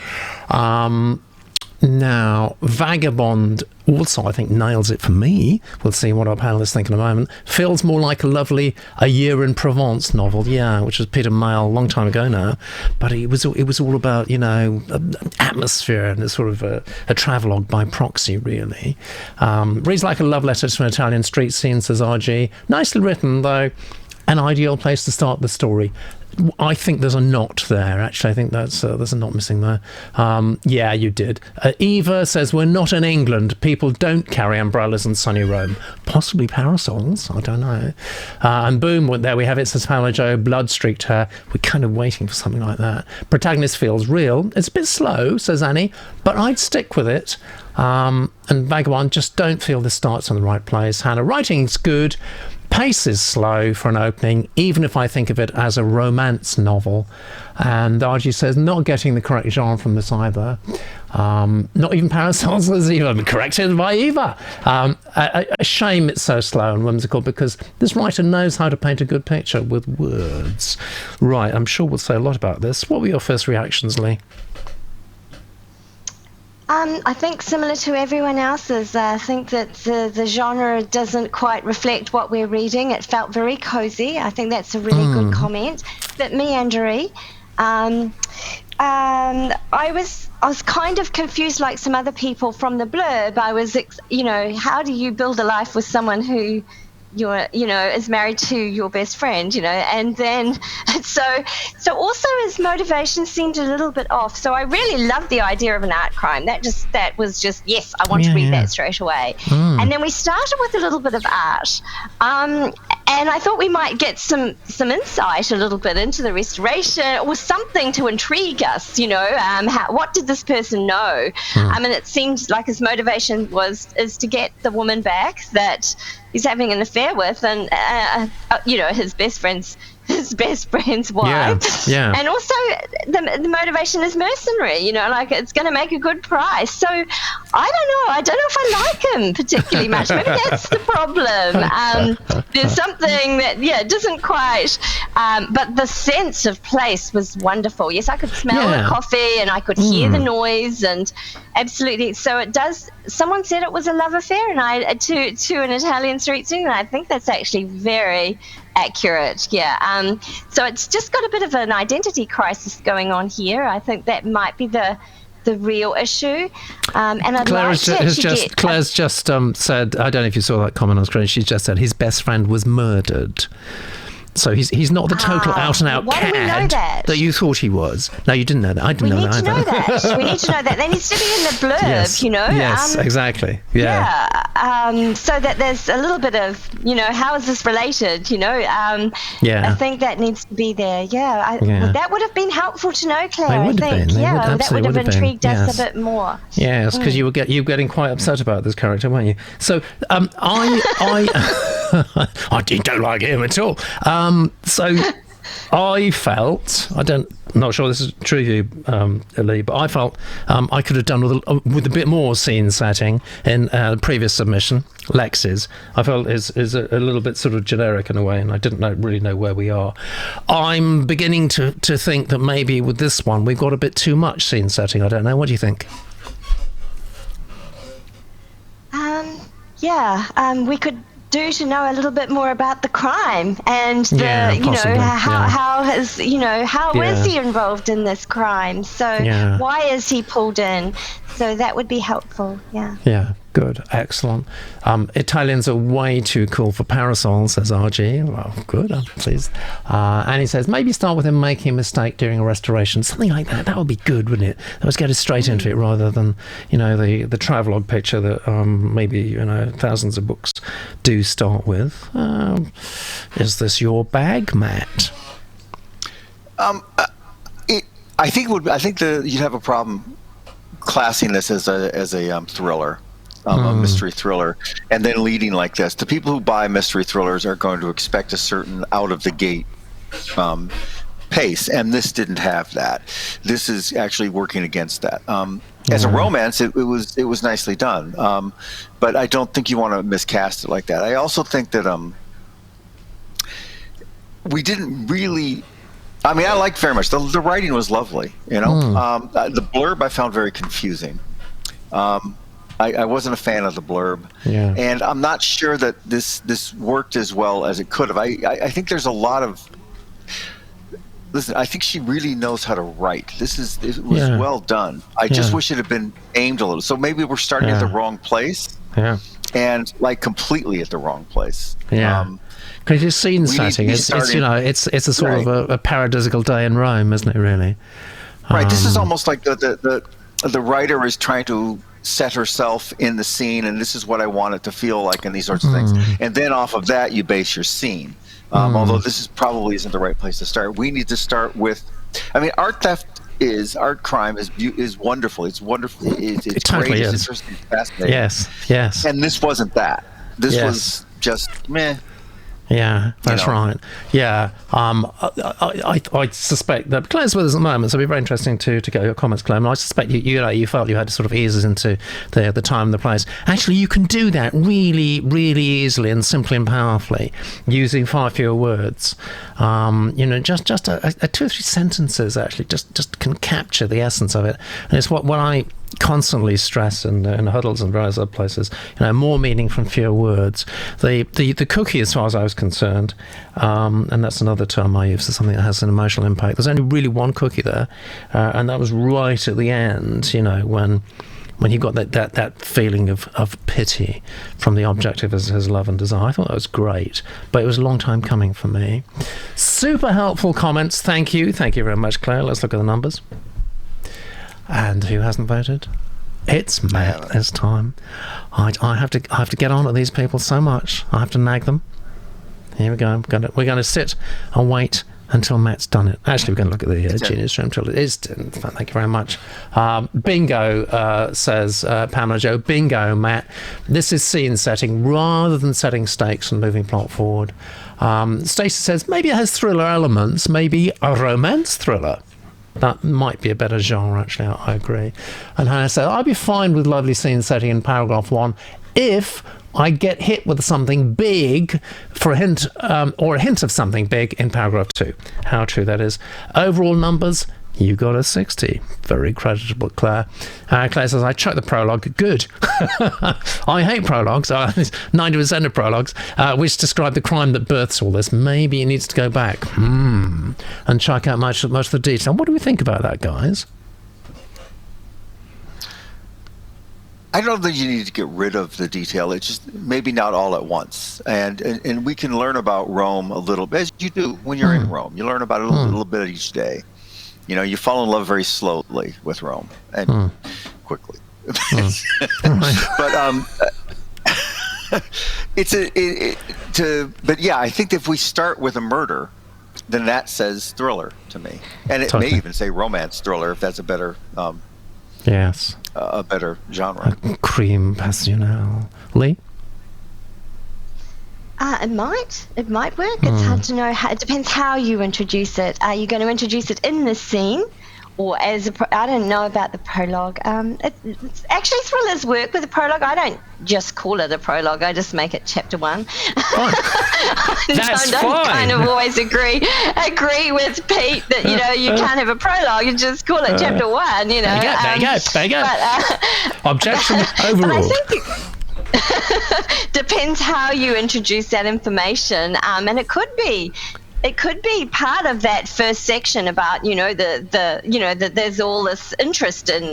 Now, Vagabond also, I think, nails it for me. We'll see what our panellists think in a moment. Feels more like A Year in Provence novel, yeah, which was Peter Mayle a long time ago now. But it was all about, atmosphere and it's sort of a travelogue by proxy, really. Reads like a love letter to an Italian street scene, says RG. Nicely written, though. An ideal place to start the story. I think there's a knot there, actually. I think there's a knot missing there. Yeah, you did. Eva says, we're not in England. People don't carry umbrellas in sunny Rome. Possibly parasols. I don't know. And boom, there we have it, says Pamela Jo. Blood-streaked hair. We're kind of waiting for something like that. Protagonist feels real. It's a bit slow, says Annie, but I'd stick with it. And Vagabond, just don't feel this starts in the right place. Hannah, writing's good. Pace is slow for an opening, even if I think of it as a romance novel. And RG says, not getting the correct genre from this either. Not even parasols is even corrected by Eva. A shame it's so slow and whimsical, because this writer knows how to paint a good picture with words. Right, I'm sure we'll say a lot about this. What were your first reactions, Lee? I think similar to everyone else's, I think that the genre doesn't quite reflect what we're reading. It felt very cozy. I think that's a really good comment. But meandery. I was kind of confused, like some other people from the blurb. I was, how do you build a life with someone who is married to your best friend, and then so also his motivation seemed a little bit off. So I really loved the idea of an art crime. That was just I want to read that straight away. And then we started with a little bit of art, and And I thought we might get some insight a little bit into the restoration, or something to intrigue us, what did this person know? And it seemed like his motivation is to get the woman back that he's having an affair with, and his best friend's wife. Yeah. And also the motivation is mercenary, it's going to make a good price. So I don't know if I like him particularly much. Maybe that's the problem. There's something that doesn't quite, but the sense of place was wonderful. Yes, I could smell the coffee and I could hear the noise, and absolutely. So it does. Someone said it was a love affair, and to an Italian street scene, and I think that's actually very accurate. So it's just got a bit of an identity crisis going on here. I think that might be the real issue. And I'd Claire's just said, I don't know if you saw that comment on screen, she just said his best friend was murdered. So he's not the total out-and-out cad that you thought he was. No, you didn't know that. I didn't know that either. We need to know that. That needs to be in the blurb, yes. Yes, exactly. Yeah. So that there's a little bit of, how is this related, I think that needs to be there. That would have been helpful to know, Claire, I think. That would have intrigued us a bit more. Yes, because you were getting quite upset about this character, weren't you? So I don't like him at all. So I felt, not sure this is true of you, Lee, but I felt I could have done with a bit more scene setting in the previous submission, Lex's. I felt is a little bit sort of generic in a way, and I didn't really know where we are. I'm beginning to think that maybe with this one we've got a bit too much scene setting. I don't know. What do you think? We could do to know a little bit more about the crime and how is he involved in this crime? So why is he pulled in? So that would be helpful. Yeah. Good. Excellent. Italians are way too cool for parasols, says RG. Well, good. I'm pleased. And he says, maybe start with him making a mistake during a restoration. Something like that. That would be good, wouldn't it? Let's get straight into it rather than, the travelogue picture that maybe, thousands of books do start with. Is this your bag, Matt? I think you'd have a problem classing this as a thriller. A mystery thriller, and then leading like this. The people who buy mystery thrillers are going to expect a certain out of the gate pace, and this didn't have that. This is actually working against that. As a romance, it was nicely done, but I don't think you want to miscast it like that. I also think that we didn't really. I mean, I liked very much. The writing was lovely. The blurb I found very confusing. I wasn't a fan of the blurb, and I'm not sure that this worked as well as it could have. I think there's a lot of. Listen, I think she really knows how to write. It was well done. I just wish it had been aimed a little. So maybe we're starting at the wrong place, and completely at the wrong place. Because your scene setting, it's a sort of a paradisical day in Rome, isn't it? Really, right. This is almost like the writer is trying to set herself in the scene, and this is what I want it to feel like, and these sorts of things. And then off of that, you base your scene. Although this probably isn't the right place to start. We need to start with, art crime is wonderful. It's wonderful. It's totally great. Is. It's interesting. It's fascinating. Yes. And this wasn't that. This was just meh. Yeah, that's right. Yeah, I suspect that Claire's with us at the moment, so it'll be very interesting to get your comments, Claire. And I suspect you felt you had to sort of ease us into the time and the place. Actually, you can do that really, really easily and simply and powerfully using far fewer words. Just a 2 or 3 sentences actually just can capture the essence of it, and it's what I constantly stress in huddles and various other places, more meaning from fewer words. The cookie, as far as I was concerned, and that's another term I use for something that has an emotional impact. There's only really one cookie there, and that was right at the end, when he got that feeling of pity from the object of his love and desire. I thought that was great, but it was a long time coming for me. Super helpful comments. Thank you very much, Claire. Let's look at the numbers. And who hasn't voted? It's Matt this time. I have to get on at these people so much. I have to nag them. Here we go. We're going to sit and wait until Matt's done it. Actually, we're going to look at the Genius Room until it is done. Thank you very much. Bingo, says Pamela Jo. Bingo, Matt. This is scene setting rather than setting stakes and moving plot forward. Stacey says maybe it has thriller elements, maybe a romance thriller. That might be a better genre, actually. I agree. And Hannah said, I'd be fine with lovely scene setting in paragraph 1 if I get hit with something big for a hint, or a hint of something big in paragraph 2. How true that is. Overall numbers, you got a 60. Very creditable, Claire. Claire says, I chucked the prologue. Good. I hate prologues. 90% of prologues, which describe the crime that births all this. Maybe it needs to go back. And check out most of the detail. What do we think about that, guys? I don't think you need to get rid of the detail. It's just maybe not all at once. And we can learn about Rome a little bit, as you do when you're in Rome. You learn about it a little bit each day. You know, you fall in love very slowly with Rome and quickly. But but yeah, I think if we start with a murder, then that says thriller to me, and it may even say romance thriller if that's a better yes, a better genre. Crime passionnel. Lee? It might work. It's hard to know. It depends how you introduce it. Are you going to introduce it in the scene, or as I don't know about the prologue. It's actually, thrillers work with a prologue. I don't just call it a prologue. I just make it chapter 1. That's I fine. kind of always agree with Pete that you can't have a prologue. You just call it chapter 1. You know. There you go. Objection overruled. But I think depends how you introduce that information, and it could be part of that first section about that there's all this interest in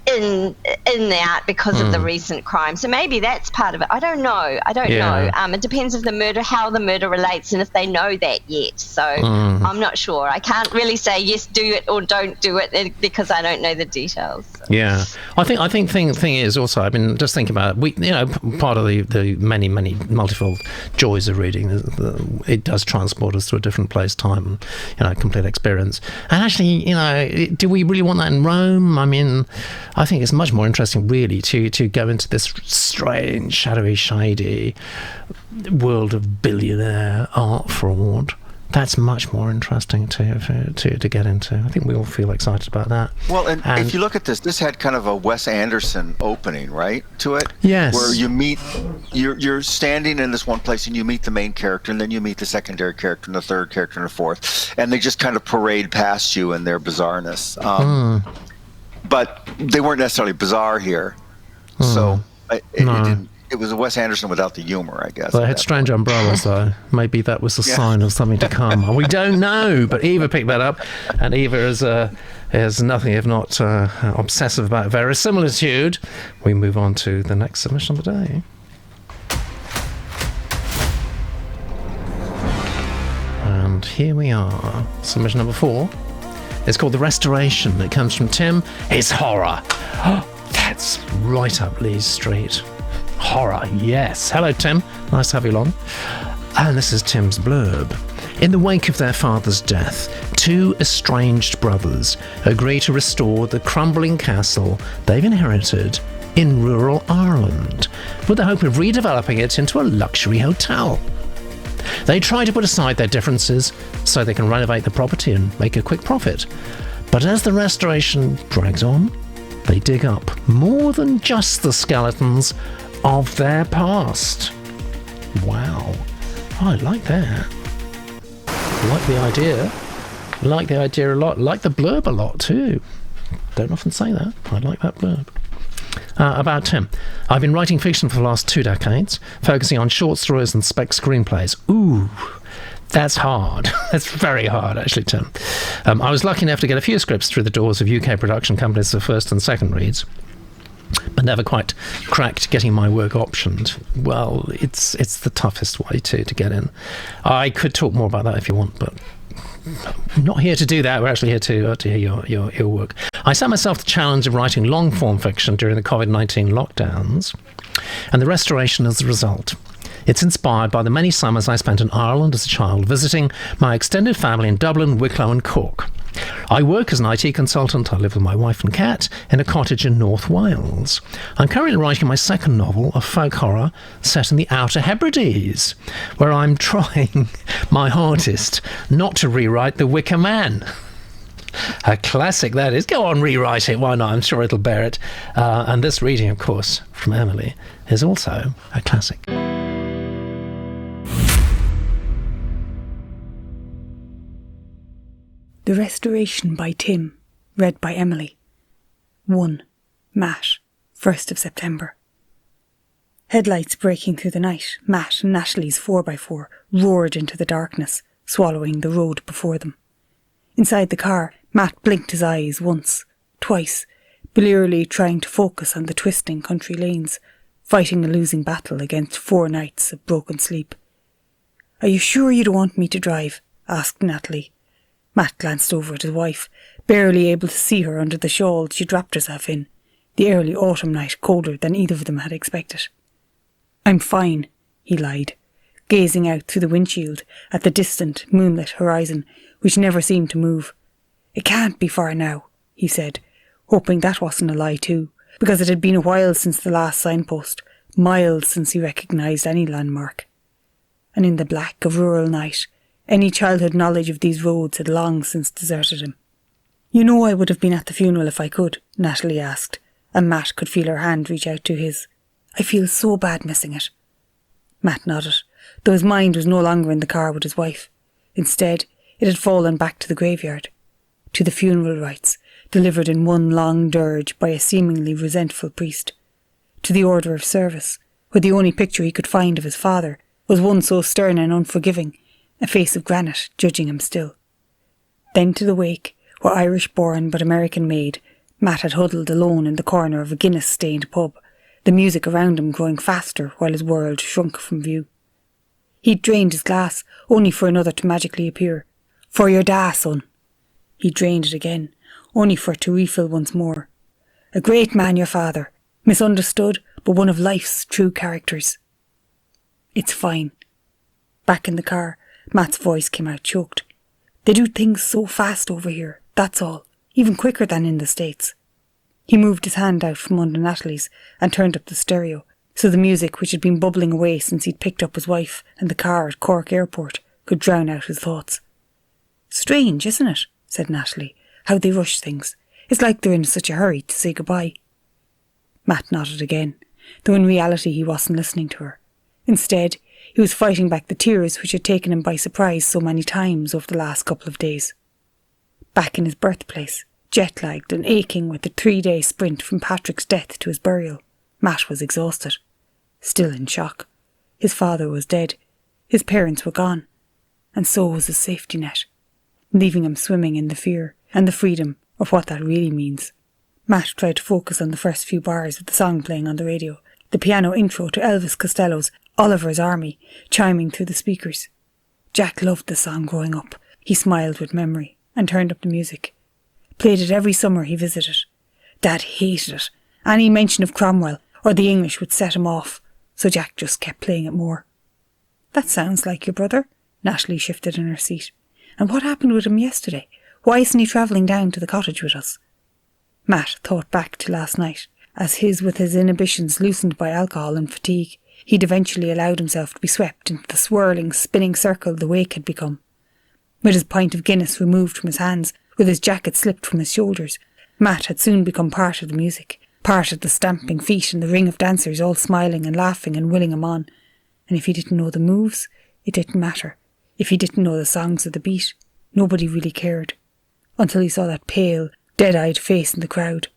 the art because of the recent crime. So maybe that's part of it. I don't know. It depends of how the murder relates and if they know that yet. So I'm not sure. I can't really say yes, do it or don't do it because I don't know the details. So. Yeah, I think thing is also, I've been just thinking about it. Part of the many multifold joys of reading, it does transport us to a different place, time, complete experience. And actually, do we really want that in Rome? I mean, I think it's much more interesting, really, to go into this strange, shadowy, shady world of billionaire art fraud. That's much more interesting to get into. I think we all feel excited about that. Well, and if you look at this had kind of a Wes Anderson opening, right, to it? Yes. Where you're standing in this one place and you meet the main character, and then you meet the secondary character and the third character and the fourth, and they just kind of parade past you in their bizarreness. But they weren't necessarily bizarre here, so it was a Wes Anderson without the humor, I guess. They had strange umbrellas, though. Maybe that was a sign of something to come. And we don't know, but Eva picked that up, and Eva is nothing if not obsessive about verisimilitude. We move on to the next submission of the day. And here we are, submission number 4. It's called The Restoration. It comes from Tim. It's horror. That's right up Lee's street. Horror, yes. Hello, Tim. Nice to have you along. And this is Tim's blurb. In the wake of their father's death, 2 estranged brothers agree to restore the crumbling castle they've inherited in rural Ireland, with the hope of redeveloping it into a luxury hotel. They try to put aside their differences so they can renovate the property and make a quick profit. But as the restoration drags on, they dig up more than just the skeletons of their past. Wow. I like that. Like the idea. Like the idea a lot. Like the blurb a lot too. Don't often say that. I like that blurb. About Tim. I've been writing fiction for the last 2 decades, focusing on short stories and spec screenplays. Ooh, that's hard. That's very hard, actually, Tim. I was lucky enough to get a few scripts through the doors of UK production companies for first and second reads, but never quite cracked getting my work optioned. Well, it's the toughest way to get in. I could talk more about that if you want, but I'm not here to do that. We're actually here to hear your work. I set myself the challenge of writing long-form fiction during the COVID-19 lockdowns, and The Restoration is the result. It's inspired by the many summers I spent in Ireland as a child, visiting my extended family in Dublin, Wicklow and Cork. I work as an IT consultant. I live with my wife and cat in a cottage in North Wales. I'm currently writing my second novel, a folk horror set in the Outer Hebrides, where I'm trying my hardest not to rewrite The Wicker Man. A classic that is. Go on, rewrite it. Why not? I'm sure it'll bear it. And this reading, of course, from Emily, is also a classic. The Restoration by Tim, read by Emily. 1. Matt, 1st of September. Headlights breaking through the night, Matt and Natalie's 4x4 roared into the darkness, swallowing the road before them. Inside the car, Matt blinked his eyes once, twice, blearily trying to focus on the twisting country lanes, fighting a losing battle against 4 nights of broken sleep. "Are you sure you don't want me to drive?" asked Natalie. Matt glanced over at his wife, barely able to see her under the shawl she'd wrapped herself in, the early autumn night colder than either of them had expected. "I'm fine," he lied, gazing out through the windshield at the distant, moonlit horizon, which never seemed to move. "It can't be far now," he said, hoping that wasn't a lie too, because it had been a while since the last signpost, miles since he recognised any landmark. And in the black of rural night, any childhood knowledge of these roads had long since deserted him. "You know I would have been at the funeral if I could," Natalie asked, and Matt could feel her hand reach out to his. "I feel so bad missing it." Matt nodded, though his mind was no longer in the car with his wife. Instead, it had fallen back to the graveyard, to the funeral rites, delivered in one long dirge by a seemingly resentful priest, to the order of service, where the only picture he could find of his father was one so stern and unforgiving, a face of granite judging him still. Then to the wake, where Irish-born but American-made, Matt had huddled alone in the corner of a Guinness-stained pub, the music around him growing faster while his world shrunk from view. He'd drained his glass, only for another to magically appear. "For your da, son." He drained it again, only for it to refill once more. "A great man, your father. Misunderstood, but one of life's true characters." "It's fine." Back in the car, Matt's voice came out choked. "They do things so fast over here, that's all, even quicker than in the States." He moved his hand out from under Natalie's and turned up the stereo, so the music which had been bubbling away since he'd picked up his wife and the car at Cork Airport could drown out his thoughts. "Strange, isn't it?" said Natalie, "how they rush things. It's like they're in such a hurry to say goodbye." Matt nodded again, though in reality he wasn't listening to her. Instead, he was fighting back the tears which had taken him by surprise so many times over the last couple of days. Back in his birthplace, jet-lagged and aching with the 3-day sprint from Patrick's death to his burial, Matt was exhausted, still in shock. His father was dead, his parents were gone, and so was his safety net, leaving him swimming in the fear and the freedom of what that really means. Matt tried to focus on the first few bars of the song playing on the radio, the piano intro to Elvis Costello's Oliver's Army chiming through the speakers. Jack loved the song growing up. He smiled with memory and turned up the music. Played it every summer he visited. Dad hated it. Any mention of Cromwell or the English would set him off, so Jack just kept playing it more. "That sounds like your brother." Natalie shifted in her seat. "And what happened with him yesterday? Why isn't he travelling down to the cottage with us?" Matt thought back to last night, as with his inhibitions loosened by alcohol and fatigue, he'd eventually allowed himself to be swept into the swirling, spinning circle the wake had become. With his pint of Guinness removed from his hands, with his jacket slipped from his shoulders, Matt had soon become part of the music, part of the stamping feet and the ring of dancers all smiling and laughing and willing him on. And if he didn't know the moves, it didn't matter. If he didn't know the songs of the beat, nobody really cared. Until he saw that pale, dead-eyed face in the crowd.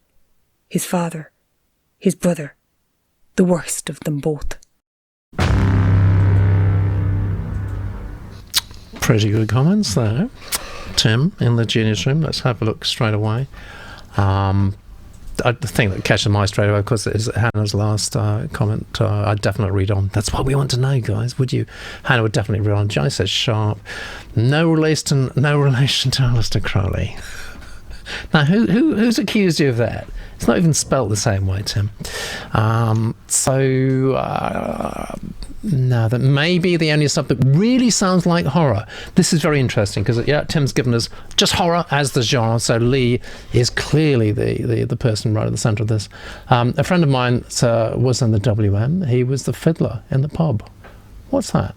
His father. His brother. The worst of them both. Pretty good comments there, Tim, in the genius room. Let's have a look straight away. The thing that catches my eye straight away, of course, is Hannah's last comment. I'd definitely read on. That's what we want to know, guys. Would you? Hannah would definitely read on. Joe says sharp. No relation to Aleister Crowley. Now, who's accused you of that? It's not even spelt the same way, Tim. No, that may be the only stuff that really sounds like horror. This is very interesting because, Tim's given us just horror as the genre, so Lee is clearly the person right at the centre of this. A friend of mine was in the WM. He was the fiddler in the pub. What's that?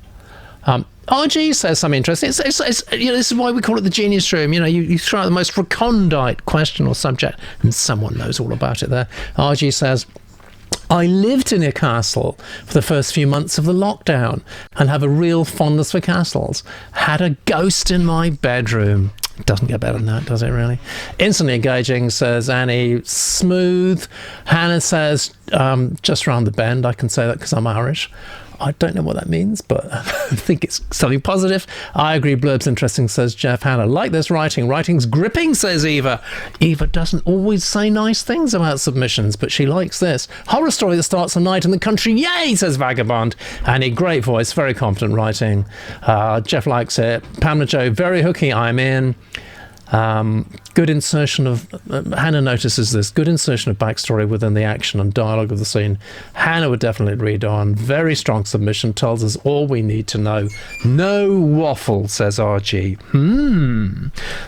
RG says something interesting. It's this is why we call it the genius room. You throw out the most recondite question or subject, and someone knows all about it there. RG says, I lived in a castle for the first few months of the lockdown and have a real fondness for castles. Had a ghost in my bedroom. Doesn't get better than that, does it really? Instantly engaging, says Annie. Smooth. Hannah says, just round the bend. I can say that because I'm Irish. I don't know what that means, but I think it's something positive. I agree, blurb's interesting, says Jeff. Hannah, like this writing. Writing's gripping, says Eva. Eva doesn't always say nice things about submissions, but she likes this. Horror story that starts a night in the country. Yay, says Vagabond. Annie, great voice, very confident writing. Jeff likes it. Pamela Jo, very hooky, I'm in. Good insertion of Hannah notices this good insertion of backstory within the action and dialogue of the scene. Hannah would definitely read on. Very strong submission, tells us all we need to know. No waffle, says RG.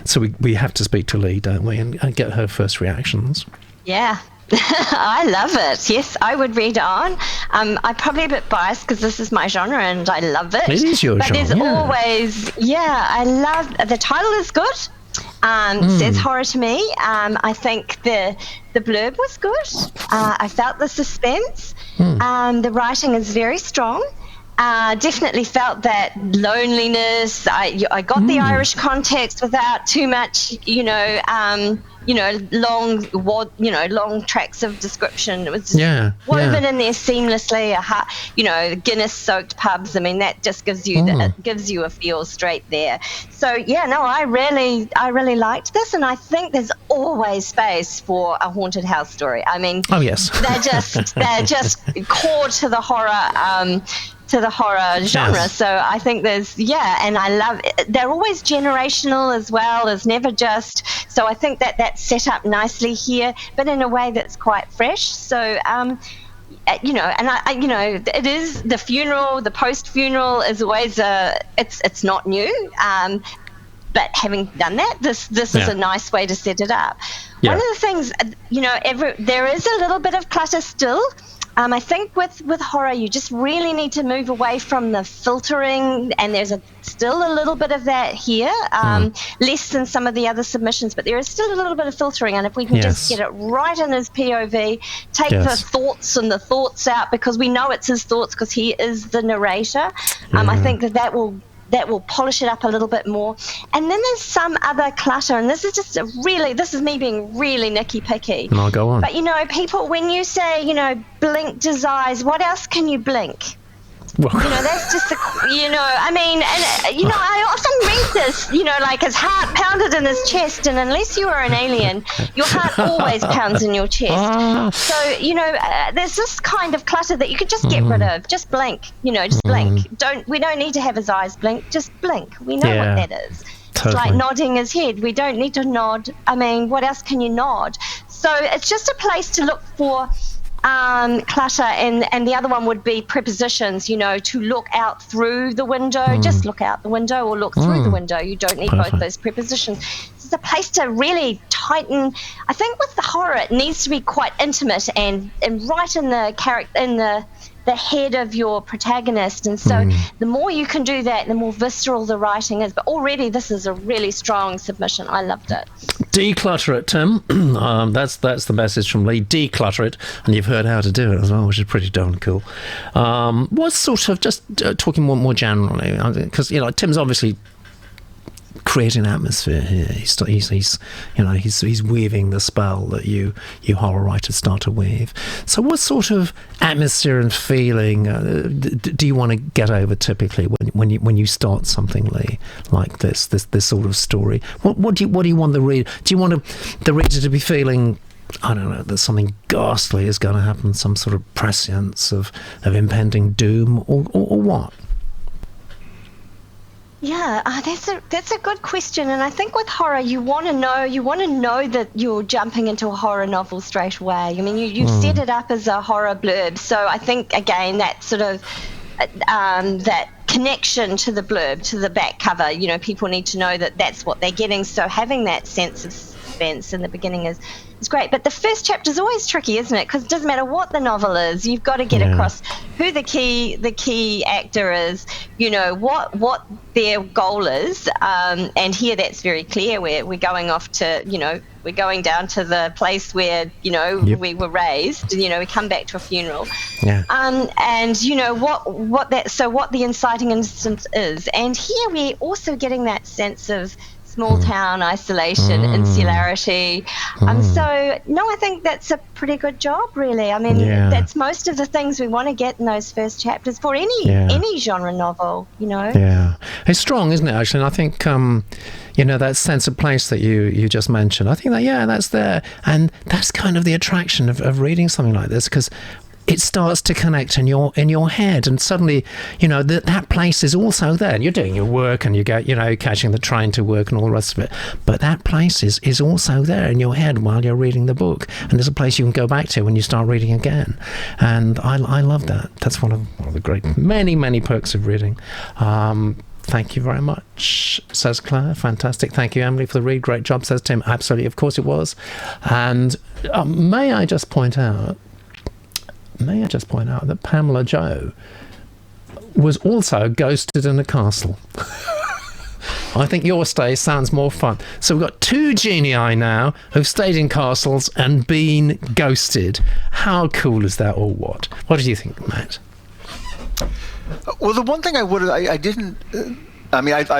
So we have to speak to Lee, don't we, and get her first reactions. Yeah. I love it. Yes, I would read on. I'm probably a bit biased because this is my genre and I love it. It is your genre. But there's always, I love, the title is good. Says horror to me. I think the blurb was good. I felt the suspense. The writing is very strong. Definitely felt that loneliness. I got the Irish context without too much, long tracks of description. It was just woven in there seamlessly. Guinness-soaked pubs. I mean, that just gives you gives you a feel straight there. So I really liked this, and I think there's always space for a haunted house story. I mean, oh yes, they're just core to the horror. Genre. Yes. So I think and I love it. They're always generational as well, as never just, so I think that's set up nicely here, but in a way that's quite fresh. So it is the funeral, the post-funeral is always it's not new, but having done that, this is a nice way to set it up. One of the things, there is a little bit of clutter still. I think with horror, you just really need to move away from the filtering, and there's still a little bit of that here, less than some of the other submissions, but there is still a little bit of filtering, and if we can just get it right in his POV, take the thoughts and the thoughts out, because we know it's his thoughts because he is the narrator, I think that will polish it up a little bit more. And then there's some other clutter, and this is just this is me being really nitty-picky. I'll go on. But, people, when you say, blink his eyes, what else can you blink? Well, that's just I often read this, like his heart pounded in his chest, and unless you are an alien, your heart always pounds in your chest. So, there's this kind of clutter that you could just get rid of. Just blink, just blink. We don't need to have his eyes blink, just blink. We know what that is. Totally. It's like nodding his head. We don't need to nod. I mean, what else can you nod? So it's just a place to look for clutter, and the other one would be prepositions, to look out through the window. Just look out the window or look through the window. You don't need both those prepositions. It's a place to really tighten. I think with the horror, it needs to be quite intimate and right in the character, in the head of your protagonist, and so the more you can do that, the more visceral the writing is. But already this is a really strong submission. I loved it. Declutter it, Tim. That's the message from Lee. Declutter it, and you've heard how to do it as well, which is pretty darn cool. What sort of, just talking more generally, because Tim's obviously creating an atmosphere here. He's weaving the spell that you horror writers start to weave. So what sort of atmosphere and feeling do you want to get over typically when you start something, Lee, like this sort of story? What do you want the reader? Do you want the reader to be feeling, I don't know, that something ghastly is going to happen, some sort of prescience of impending doom, or what? Yeah, that's a good question, and I think with horror, you want to know that you're jumping into a horror novel straight away. I mean, you set it up as a horror blurb, so I think again that sort of that connection to the blurb, to the back cover, people need to know that that's what they're getting. So having that sense of suspense in the beginning is great. But the first chapter is always tricky, isn't it? Because it doesn't matter what the novel is, you've got to get across who the key actor is, what their goal is. And here that's very clear. We're going off to, we're going down to the place where, we were raised. We come back to a funeral. Yeah. And what the inciting incident is. And here we're also getting that sense of small town isolation, insularity. So no, I think that's a pretty good job, really. I mean, that's most of the things we want to get in those first chapters for any genre novel, Yeah, it's strong, isn't it? Actually, and I think that sense of place that you just mentioned. I think that's there, and that's kind of the attraction of reading something like this, because it starts to connect in your head, and suddenly, that place is also there. And you're doing your work, and you go, catching the train to work and all the rest of it. But that place is also there in your head while you're reading the book, and there's a place you can go back to when you start reading again. And I love that. That's one of the great many perks of reading. Thank you very much, says Claire. Fantastic. Thank you, Emily, for the read. Great job, says Tim. Absolutely, of course it was. And may I just point out that Pamela Joe was also ghosted in a castle. I think your stay sounds more fun. So we've got 2 genii now who've stayed in castles and been ghosted. How cool is that, or what? What did you think, Matt? Well, the one thing I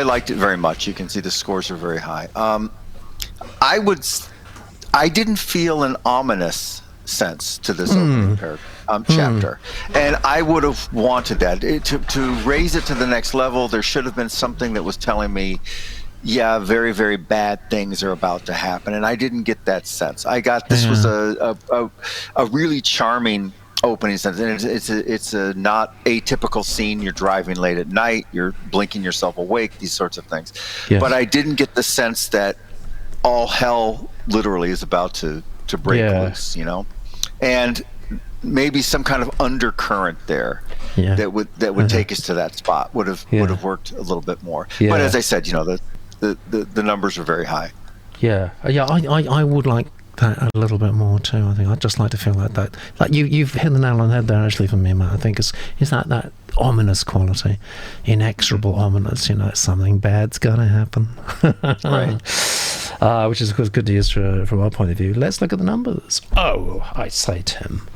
liked it very much. You can see the scores are very high. I didn't feel an ominous sense to this opening chapter, and I would have wanted that to raise it to the next level. There should have been something that was telling me, very, very bad things are about to happen, and I didn't get that sense. I got this was a really charming opening sense, and it's a not atypical scene. You're driving late at night, you're blinking yourself awake, these sorts of things. Yes. But I didn't get the sense that all hell literally is about to break loose, and maybe some kind of undercurrent there that would take us to that spot would have worked a little bit more. But as I said, the numbers are very high. I would like that a little bit more too. I think I'd just like to feel like that. Like you've hit the nail on the head there, actually, for me, Matt. I think is that ominous quality, inexorable ominous. Something bad's gonna happen. Right. Which is, of course, good news from our point of view. Let's look at the numbers. Oh, I say, Tim.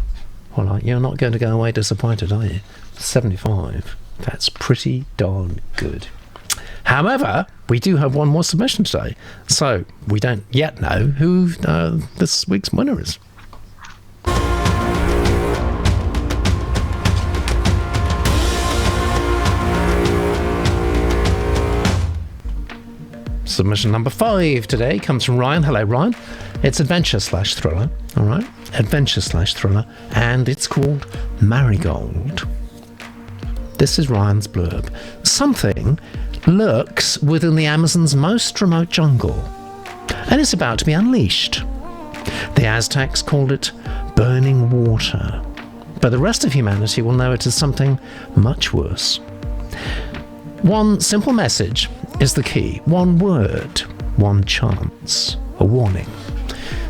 Well, you're not going to go away disappointed, are you? 75. That's pretty darn good. However, we do have one more submission today, so we don't yet know who this week's winner is. Submission number 5 today comes from Ryan. Hello, Ryan. It's adventure/thriller, all right? Adventure/thriller, and it's called Marigold. This is Ryan's blurb. Something lurks within the Amazon's most remote jungle, and it's about to be unleashed. The Aztecs called it burning water, but the rest of humanity will know it as something much worse. One simple message is the key. One word, one chance, a warning.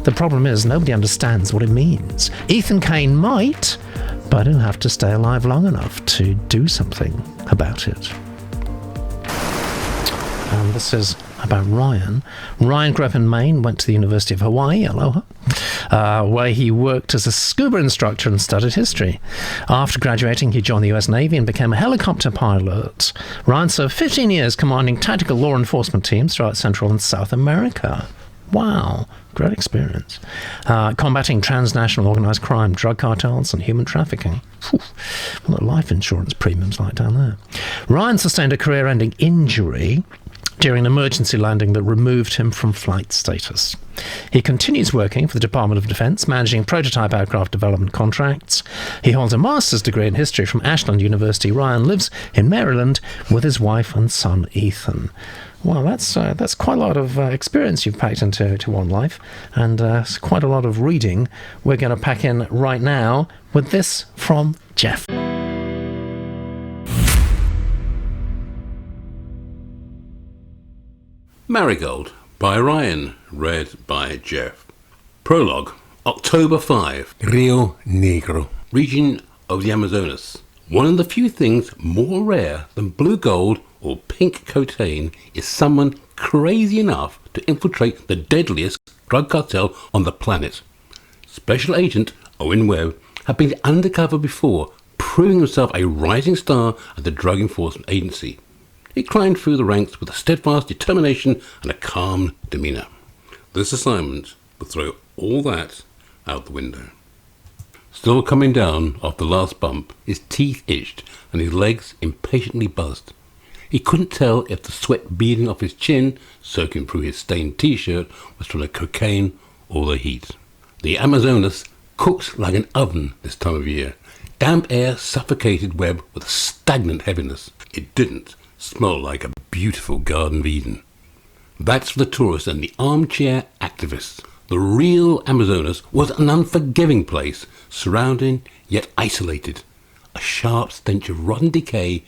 The problem is nobody understands what it means. Ethan Kane might, but he'll have to stay alive long enough to do something about it. And this is about Ryan. Ryan grew up in Maine, went to the University of Hawaii, aloha, where he worked as a scuba instructor and studied history. After graduating, he joined the US Navy and became a helicopter pilot. Ryan served 15 years commanding tactical law enforcement teams throughout Central and South America. Wow, great experience. Combating transnational organized crime, drug cartels, and human trafficking. What are life insurance premiums like down there? Ryan sustained a career-ending injury during an emergency landing that removed him from flight status. He continues working for the Department of Defense, managing prototype aircraft development contracts. He holds a master's degree in history from Ashland University. Ryan lives in Maryland with his wife and son, Ethan. Well, that's quite a lot of experience you've packed into one life, and it's quite a lot of reading we're going to pack in right now with this from Jeff. Marigold by Ryan, read by Jeff. Prologue, October 5, Rio Negro, region of the Amazonas. One of the few things more rare than blue gold or pink cocaine is someone crazy enough to infiltrate the deadliest drug cartel on the planet. Special Agent Owen Webb had been undercover before, proving himself a rising star at the Drug Enforcement Agency. He climbed through the ranks with a steadfast determination and a calm demeanour. This assignment would throw all that out the window. Still coming down off the last bump, his teeth itched and his legs impatiently buzzed. He couldn't tell if the sweat beading off his chin, soaking through his stained t-shirt, was from the cocaine or the heat. The Amazonas cooks like an oven this time of year. Damp air suffocated Webb with a stagnant heaviness. It didn't smell like a beautiful Garden of Eden. That's for the tourists and the armchair activists. The real Amazonas was an unforgiving place, surrounding yet isolated. A sharp stench of rotten decay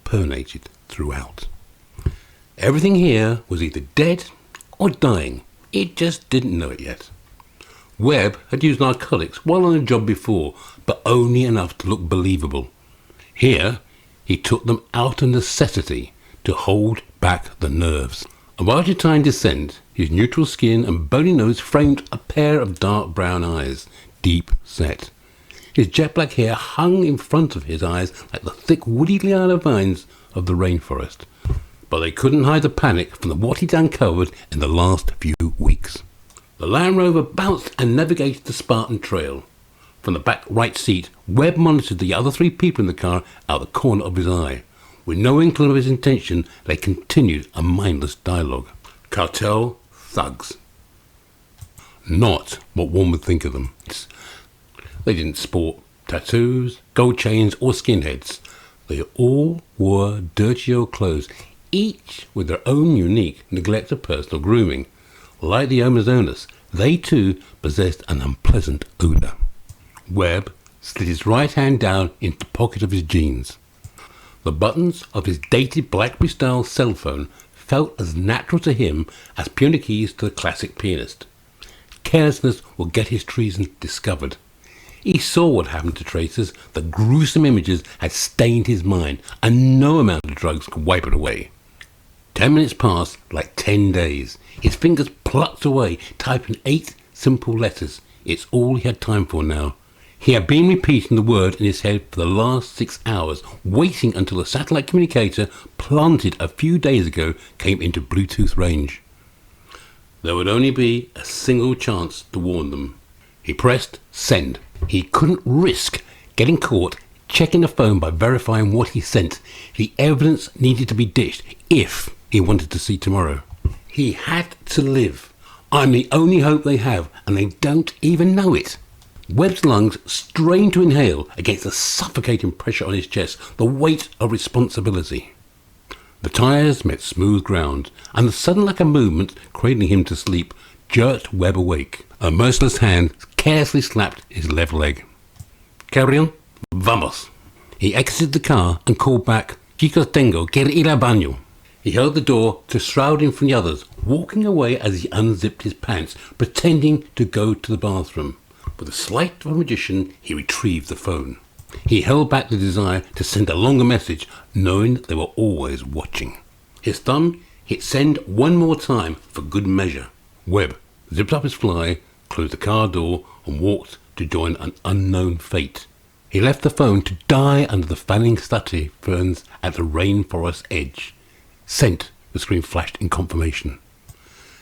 permeated throughout. Everything here was either dead or dying. It just didn't know it yet. Webb had used narcotics while on a job before, but only enough to look believable. Here, he took them out of necessity to hold back the nerves. Of Argentine descent, his neutral skin and bony nose framed a pair of dark brown eyes, deep set. His jet black hair hung in front of his eyes like the thick woody liana vines of the rainforest. But they couldn't hide the panic from what he'd uncovered in the last few weeks. The Land Rover bounced and navigated the Spartan Trail. From the back right seat, Webb monitored the other three people in the car out the corner of his eye. With no inkling of his intention, they continued a mindless dialogue. Cartel thugs. Not what one would think of them. They didn't sport tattoos, gold chains, or skinheads. They all wore dirty old clothes, each with their own unique neglect of personal grooming. Like the Amazonas, they too possessed an unpleasant odour. Webb slid his right hand down into the pocket of his jeans. The buttons of his dated BlackBerry-style cell phone felt as natural to him as piano keys to the classic pianist. Carelessness would get his treason discovered. He saw what happened to Tracers. The gruesome images had stained his mind, and no amount of drugs could wipe it away. 10 minutes passed like 10 days. His fingers plucked away, typing 8 simple letters. It's all he had time for now. He had been repeating the word in his head for the last 6 hours, waiting until the satellite communicator planted a few days ago came into Bluetooth range. There would only be a single chance to warn them. He pressed send. He couldn't risk getting caught checking the phone by verifying what he sent. The evidence needed to be ditched if he wanted to see tomorrow. He had to live. I'm the only hope they have, and they don't even know it. Webb's lungs strained to inhale against the suffocating pressure on his chest, the weight of responsibility. The tyres met smooth ground, and the sudden lack of movement, cradling him to sleep, jerked Webb awake. A merciless hand carelessly slapped his left leg. Carry on. Vamos. He exited the car and called back, Chicos tengo que ir al baño. He held the door to shroud him from the others, walking away as he unzipped his pants, pretending to go to the bathroom. With the sleight of a magician, he retrieved the phone. He held back the desire to send a longer message, knowing they were always watching. His thumb hit send one more time for good measure. Webb zipped up his fly, closed the car door, and walked to join an unknown fate. He left the phone to die under the fanning study ferns at the rainforest edge. Sent, the screen flashed in confirmation.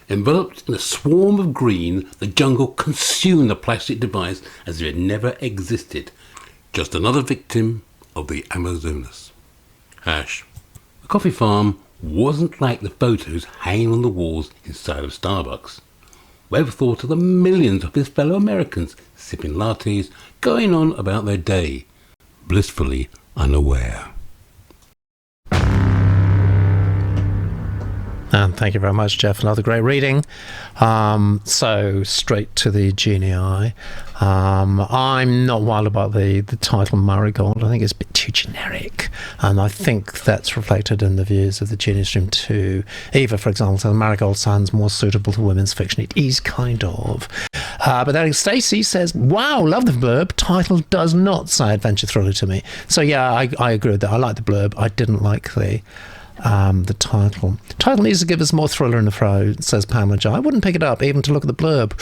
Enveloped in a swarm of green, the jungle consumed the plastic device as if it never existed. Just another victim of the Amazonas. Hash. The coffee farm wasn't like the photos hanging on the walls inside of Starbucks. Webb thought of the millions of his fellow Americans sipping lattes, going on about their day, blissfully unaware. And thank you very much, Jeff. Another great reading. So straight to the genii. I'm not wild about the title Marigold. I think it's a bit too generic, and I think that's reflected in the views of the Genie Stream too. Eva, for example, says Marigold sounds more suitable to women's fiction. It is kind of. But then Stacey says, wow, love the blurb. Title does not say adventure thriller to me. So yeah, I agree with that. I like the blurb. I didn't like the title. Title needs to give us more thriller in the throat, says Pamela Jo. I wouldn't pick it up even to look at the blurb.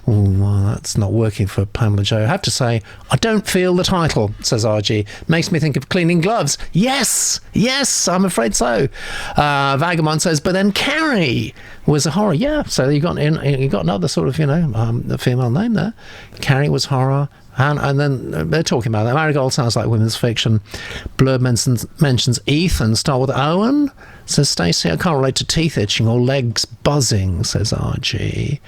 Well, that's not working for Pamela Jo. I have to say, I don't feel the title, says RG. Makes me think of cleaning gloves. Yes, I'm afraid so. Vagabond says, but then Carrie was a horror. Yeah, so you got another sort of, a female name there. Carrie was horror. And then they're talking about that. Marigold sounds like women's fiction. Blurb mentions Ethan, start with Owen, says Stacey. I can't relate to teeth itching or legs buzzing, says RG.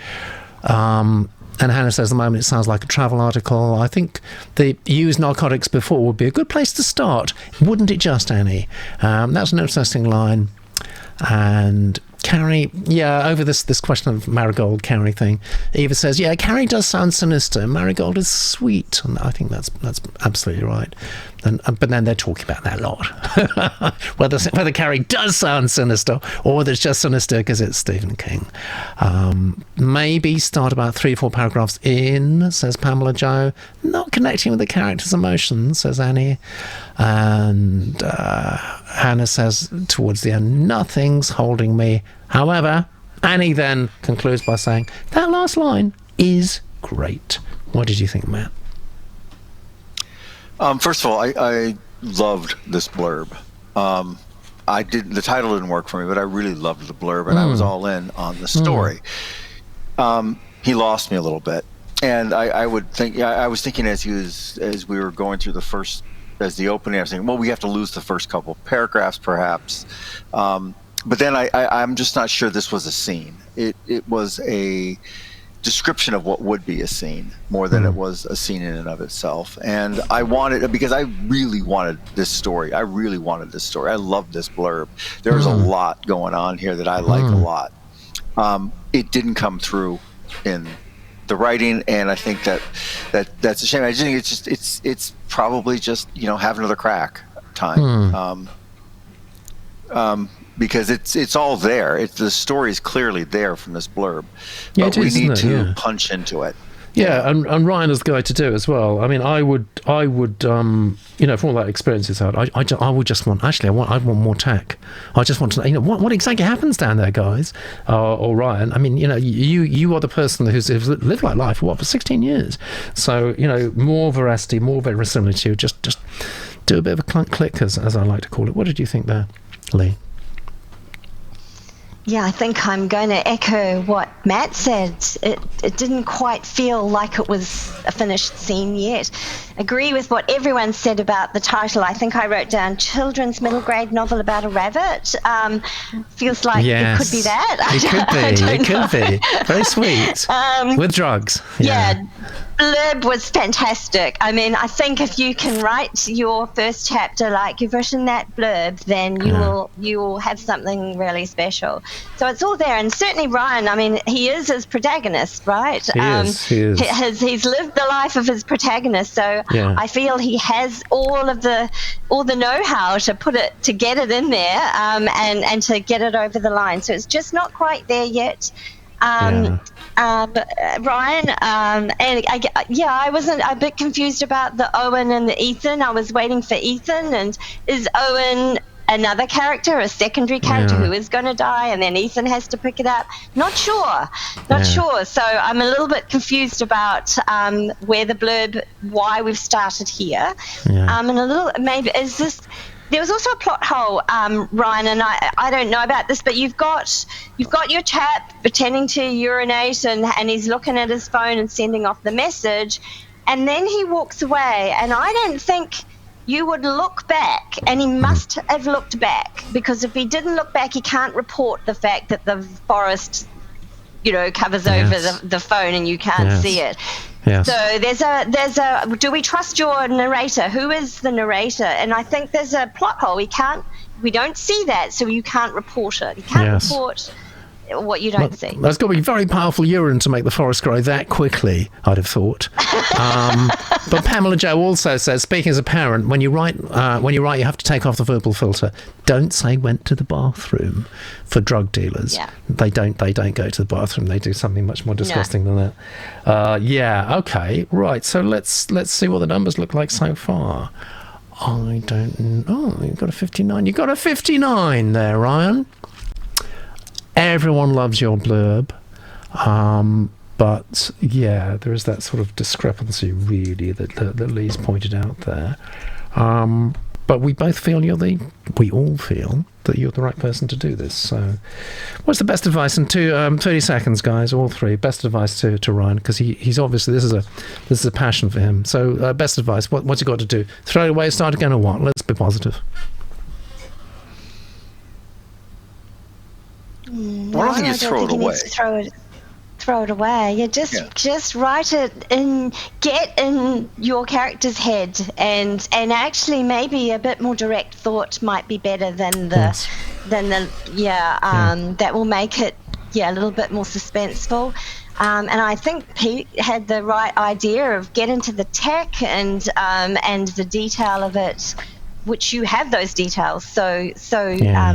And Hannah says, at the moment it sounds like a travel article. I think the use narcotics before would be a good place to start. Wouldn't it just, Annie? That's an interesting line. And Carrie, over this question of Marigold, Carrie thing, Eva says, yeah, Carrie does sound sinister. Marigold is sweet. And I think that's absolutely right. But then they're talking about that a lot. whether Carrie does sound sinister or whether it's just sinister because it's Stephen King. Maybe start about 3 or 4 paragraphs in, says Pamela Jo. Not connecting with the character's emotions, says Annie. And Hannah says towards the end, nothing's holding me. However, Annie then concludes by saying, that last line is great. What did you think, Matt? First of all, I loved this blurb. The title didn't work for me, but I really loved the blurb, and I was all in on the story. He lost me a little bit, and I would think, I was thinking as we were going through as the opening, I was thinking, well, we have to lose the first couple paragraphs, perhaps. But then I'm just not sure this was a scene. It was a description of what would be a scene more than it was a scene in and of itself. And I wanted, because I really wanted this story. I love this blurb. There's a lot going on here that I like a lot. It didn't come through in the writing, and I think that's a shame. I just think it's probably just have another crack time. Because it's all there. The story is clearly there from this blurb, but we need to punch into it. Yeah, and Ryan is the guy to do it as well. I mean, I would, from all that experience he's had, I would just want. Actually, I'd want more tech. I just want to know, what exactly happens down there, guys, or Ryan. I mean, you are the person who's lived like life for 16 years. So more veracity, more verisimilitude. Just do a bit of a clunk click, as I like to call it. What did you think there, Lee? Yeah, I think I'm going to echo what Matt said. It didn't quite feel like it was a finished scene yet. Agree with what everyone said about the title. I think I wrote down children's middle grade novel about a rabbit. Feels like it could be that. It could be. Very sweet. With drugs. Yeah. Blurb was fantastic. I mean, I think if you can write your first chapter like you've written that blurb, then you will have something really special. So it's all there, and certainly Ryan. I mean, he is his protagonist, right? He is. He's lived the life of his protagonist, so I feel he has all the know-how to get it in there, and to get it over the line. So it's just not quite there yet. Ryan, and I wasn't a bit confused about the Owen and the Ethan. I was waiting for Ethan, and is Owen another character, a secondary character who is going to die, and then Ethan has to pick it up? Not sure. So I'm a little bit confused about where the blurb, why we've started here, and a little maybe is this. There was also a plot hole, Ryan, and I don't know about this, but you've got your chap pretending to urinate, and he's looking at his phone and sending off the message, and then he walks away, and I don't think you would look back, and he must have looked back, because if he didn't look back, he can't report the fact that the forest, covers over the phone and you can't see it. Yes. So there's a. Do we trust your narrator? Who is the narrator? And I think there's a plot hole. We don't see that, so you can't report it. You can't report what you don't see. There's got to be very powerful urine to make the forest grow that quickly, I'd have thought. But Pamela Joe also says, speaking as a parent, when you write, you have to take off the verbal filter. Don't say went to the bathroom for drug dealers. Yeah. They don't go to the bathroom. They do something much more disgusting than that. Okay, right. So let's see what the numbers look like so far. I don't know. You've got a 59. You got a 59 there, Ryan. Everyone loves your blurb, but there is that sort of discrepancy really that Lee's pointed out there. But we both feel we all feel that you're the right person to do this. So, what's the best advice in 30 seconds, guys? All three. Best advice to Ryan, because he's obviously this is a passion for him. So, best advice. What's he got to do? Throw it away, start again, or what? Let's be positive. Well, I don't think you throw it away. Throw it away. Yeah, just write it and get in your character's head, and actually maybe a bit more direct thought might be better than the that will make it a little bit more suspenseful. And I think Pete had the right idea of get into the tech and the detail of it, which you have those details, so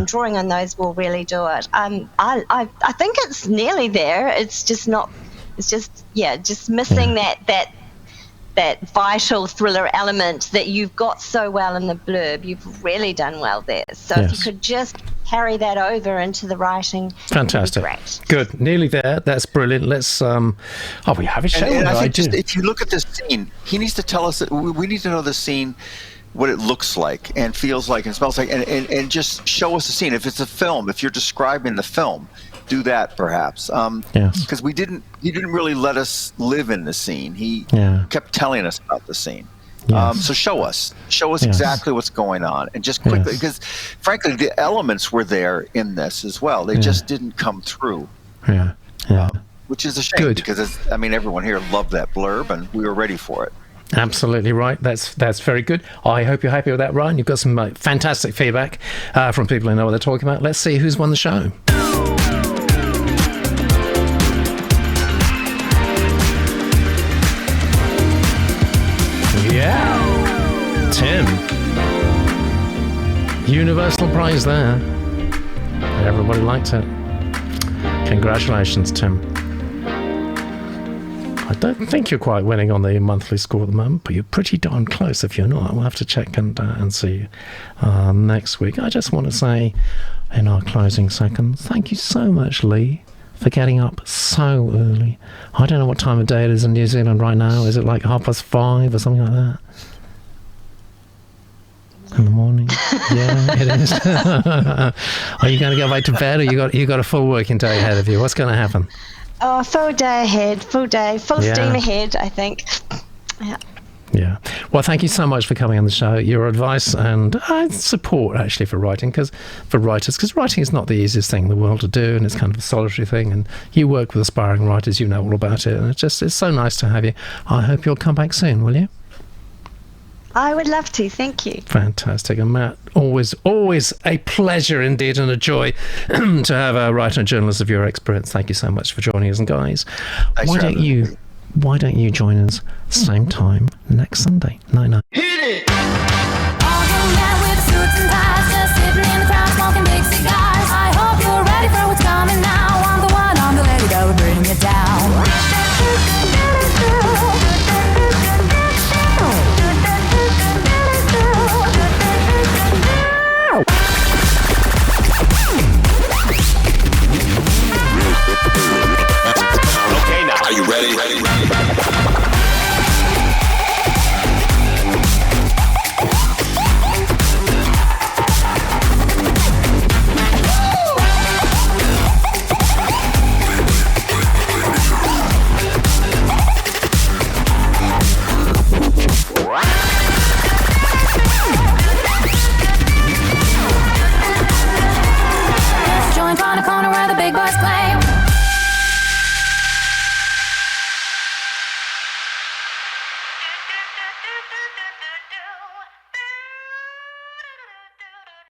drawing on those will really do it. I think it's nearly there. It's just not. It's just missing that vital thriller element that you've got so well in the blurb. You've really done well there. So if you could just carry that over into the writing, fantastic, great. Good, nearly there. That's brilliant. Let's. We have a show. And I think if you look at this scene, he needs to tell us that we need to know the scene, what it looks like and feels like and smells like, and just show us the scene. If it's a film, if you're describing the film, do that perhaps. Because he didn't really let us live in the scene. He kept telling us about the scene. So show us exactly what's going on, and just quickly, because frankly the elements were there in this as well. They just didn't come through. Which is a shame, because everyone here loved that blurb and we were ready for it. Absolutely right. That's very good. I hope you're happy with that, Ryan. You've got some fantastic feedback from people who know what they're talking about. Let's see who's won the show. Yeah, Tim. Universal prize there. Everybody liked it. Congratulations, Tim. I don't think you're quite winning on the monthly score at the moment, but you're pretty darn close if you're not. We'll have to check and see next week. I just want to say in our closing seconds, thank you so much, Lee, for getting up so early. I don't know what time of day it is in New Zealand right now. Is it like 5:30 or something like that? In the morning? Yeah, it is. Are you going to go back to bed, or you got a full working day ahead of you? What's going to happen? Oh, full day ahead, full steam ahead, I think. Yeah. Well, thank you so much for coming on the show. Your advice and support, actually, for writing, because writing is not the easiest thing in the world to do, and it's kind of a solitary thing, and you work with aspiring writers, you know all about it, and it's so nice to have you. I hope you'll come back soon, will you? I would love to, thank you. Fantastic. And Matt, always a pleasure indeed, and a joy to have a writer and journalist of your experience. Thank you so much for joining us. And guys, why don't you join us same time next Sunday? 9/9. Hit it!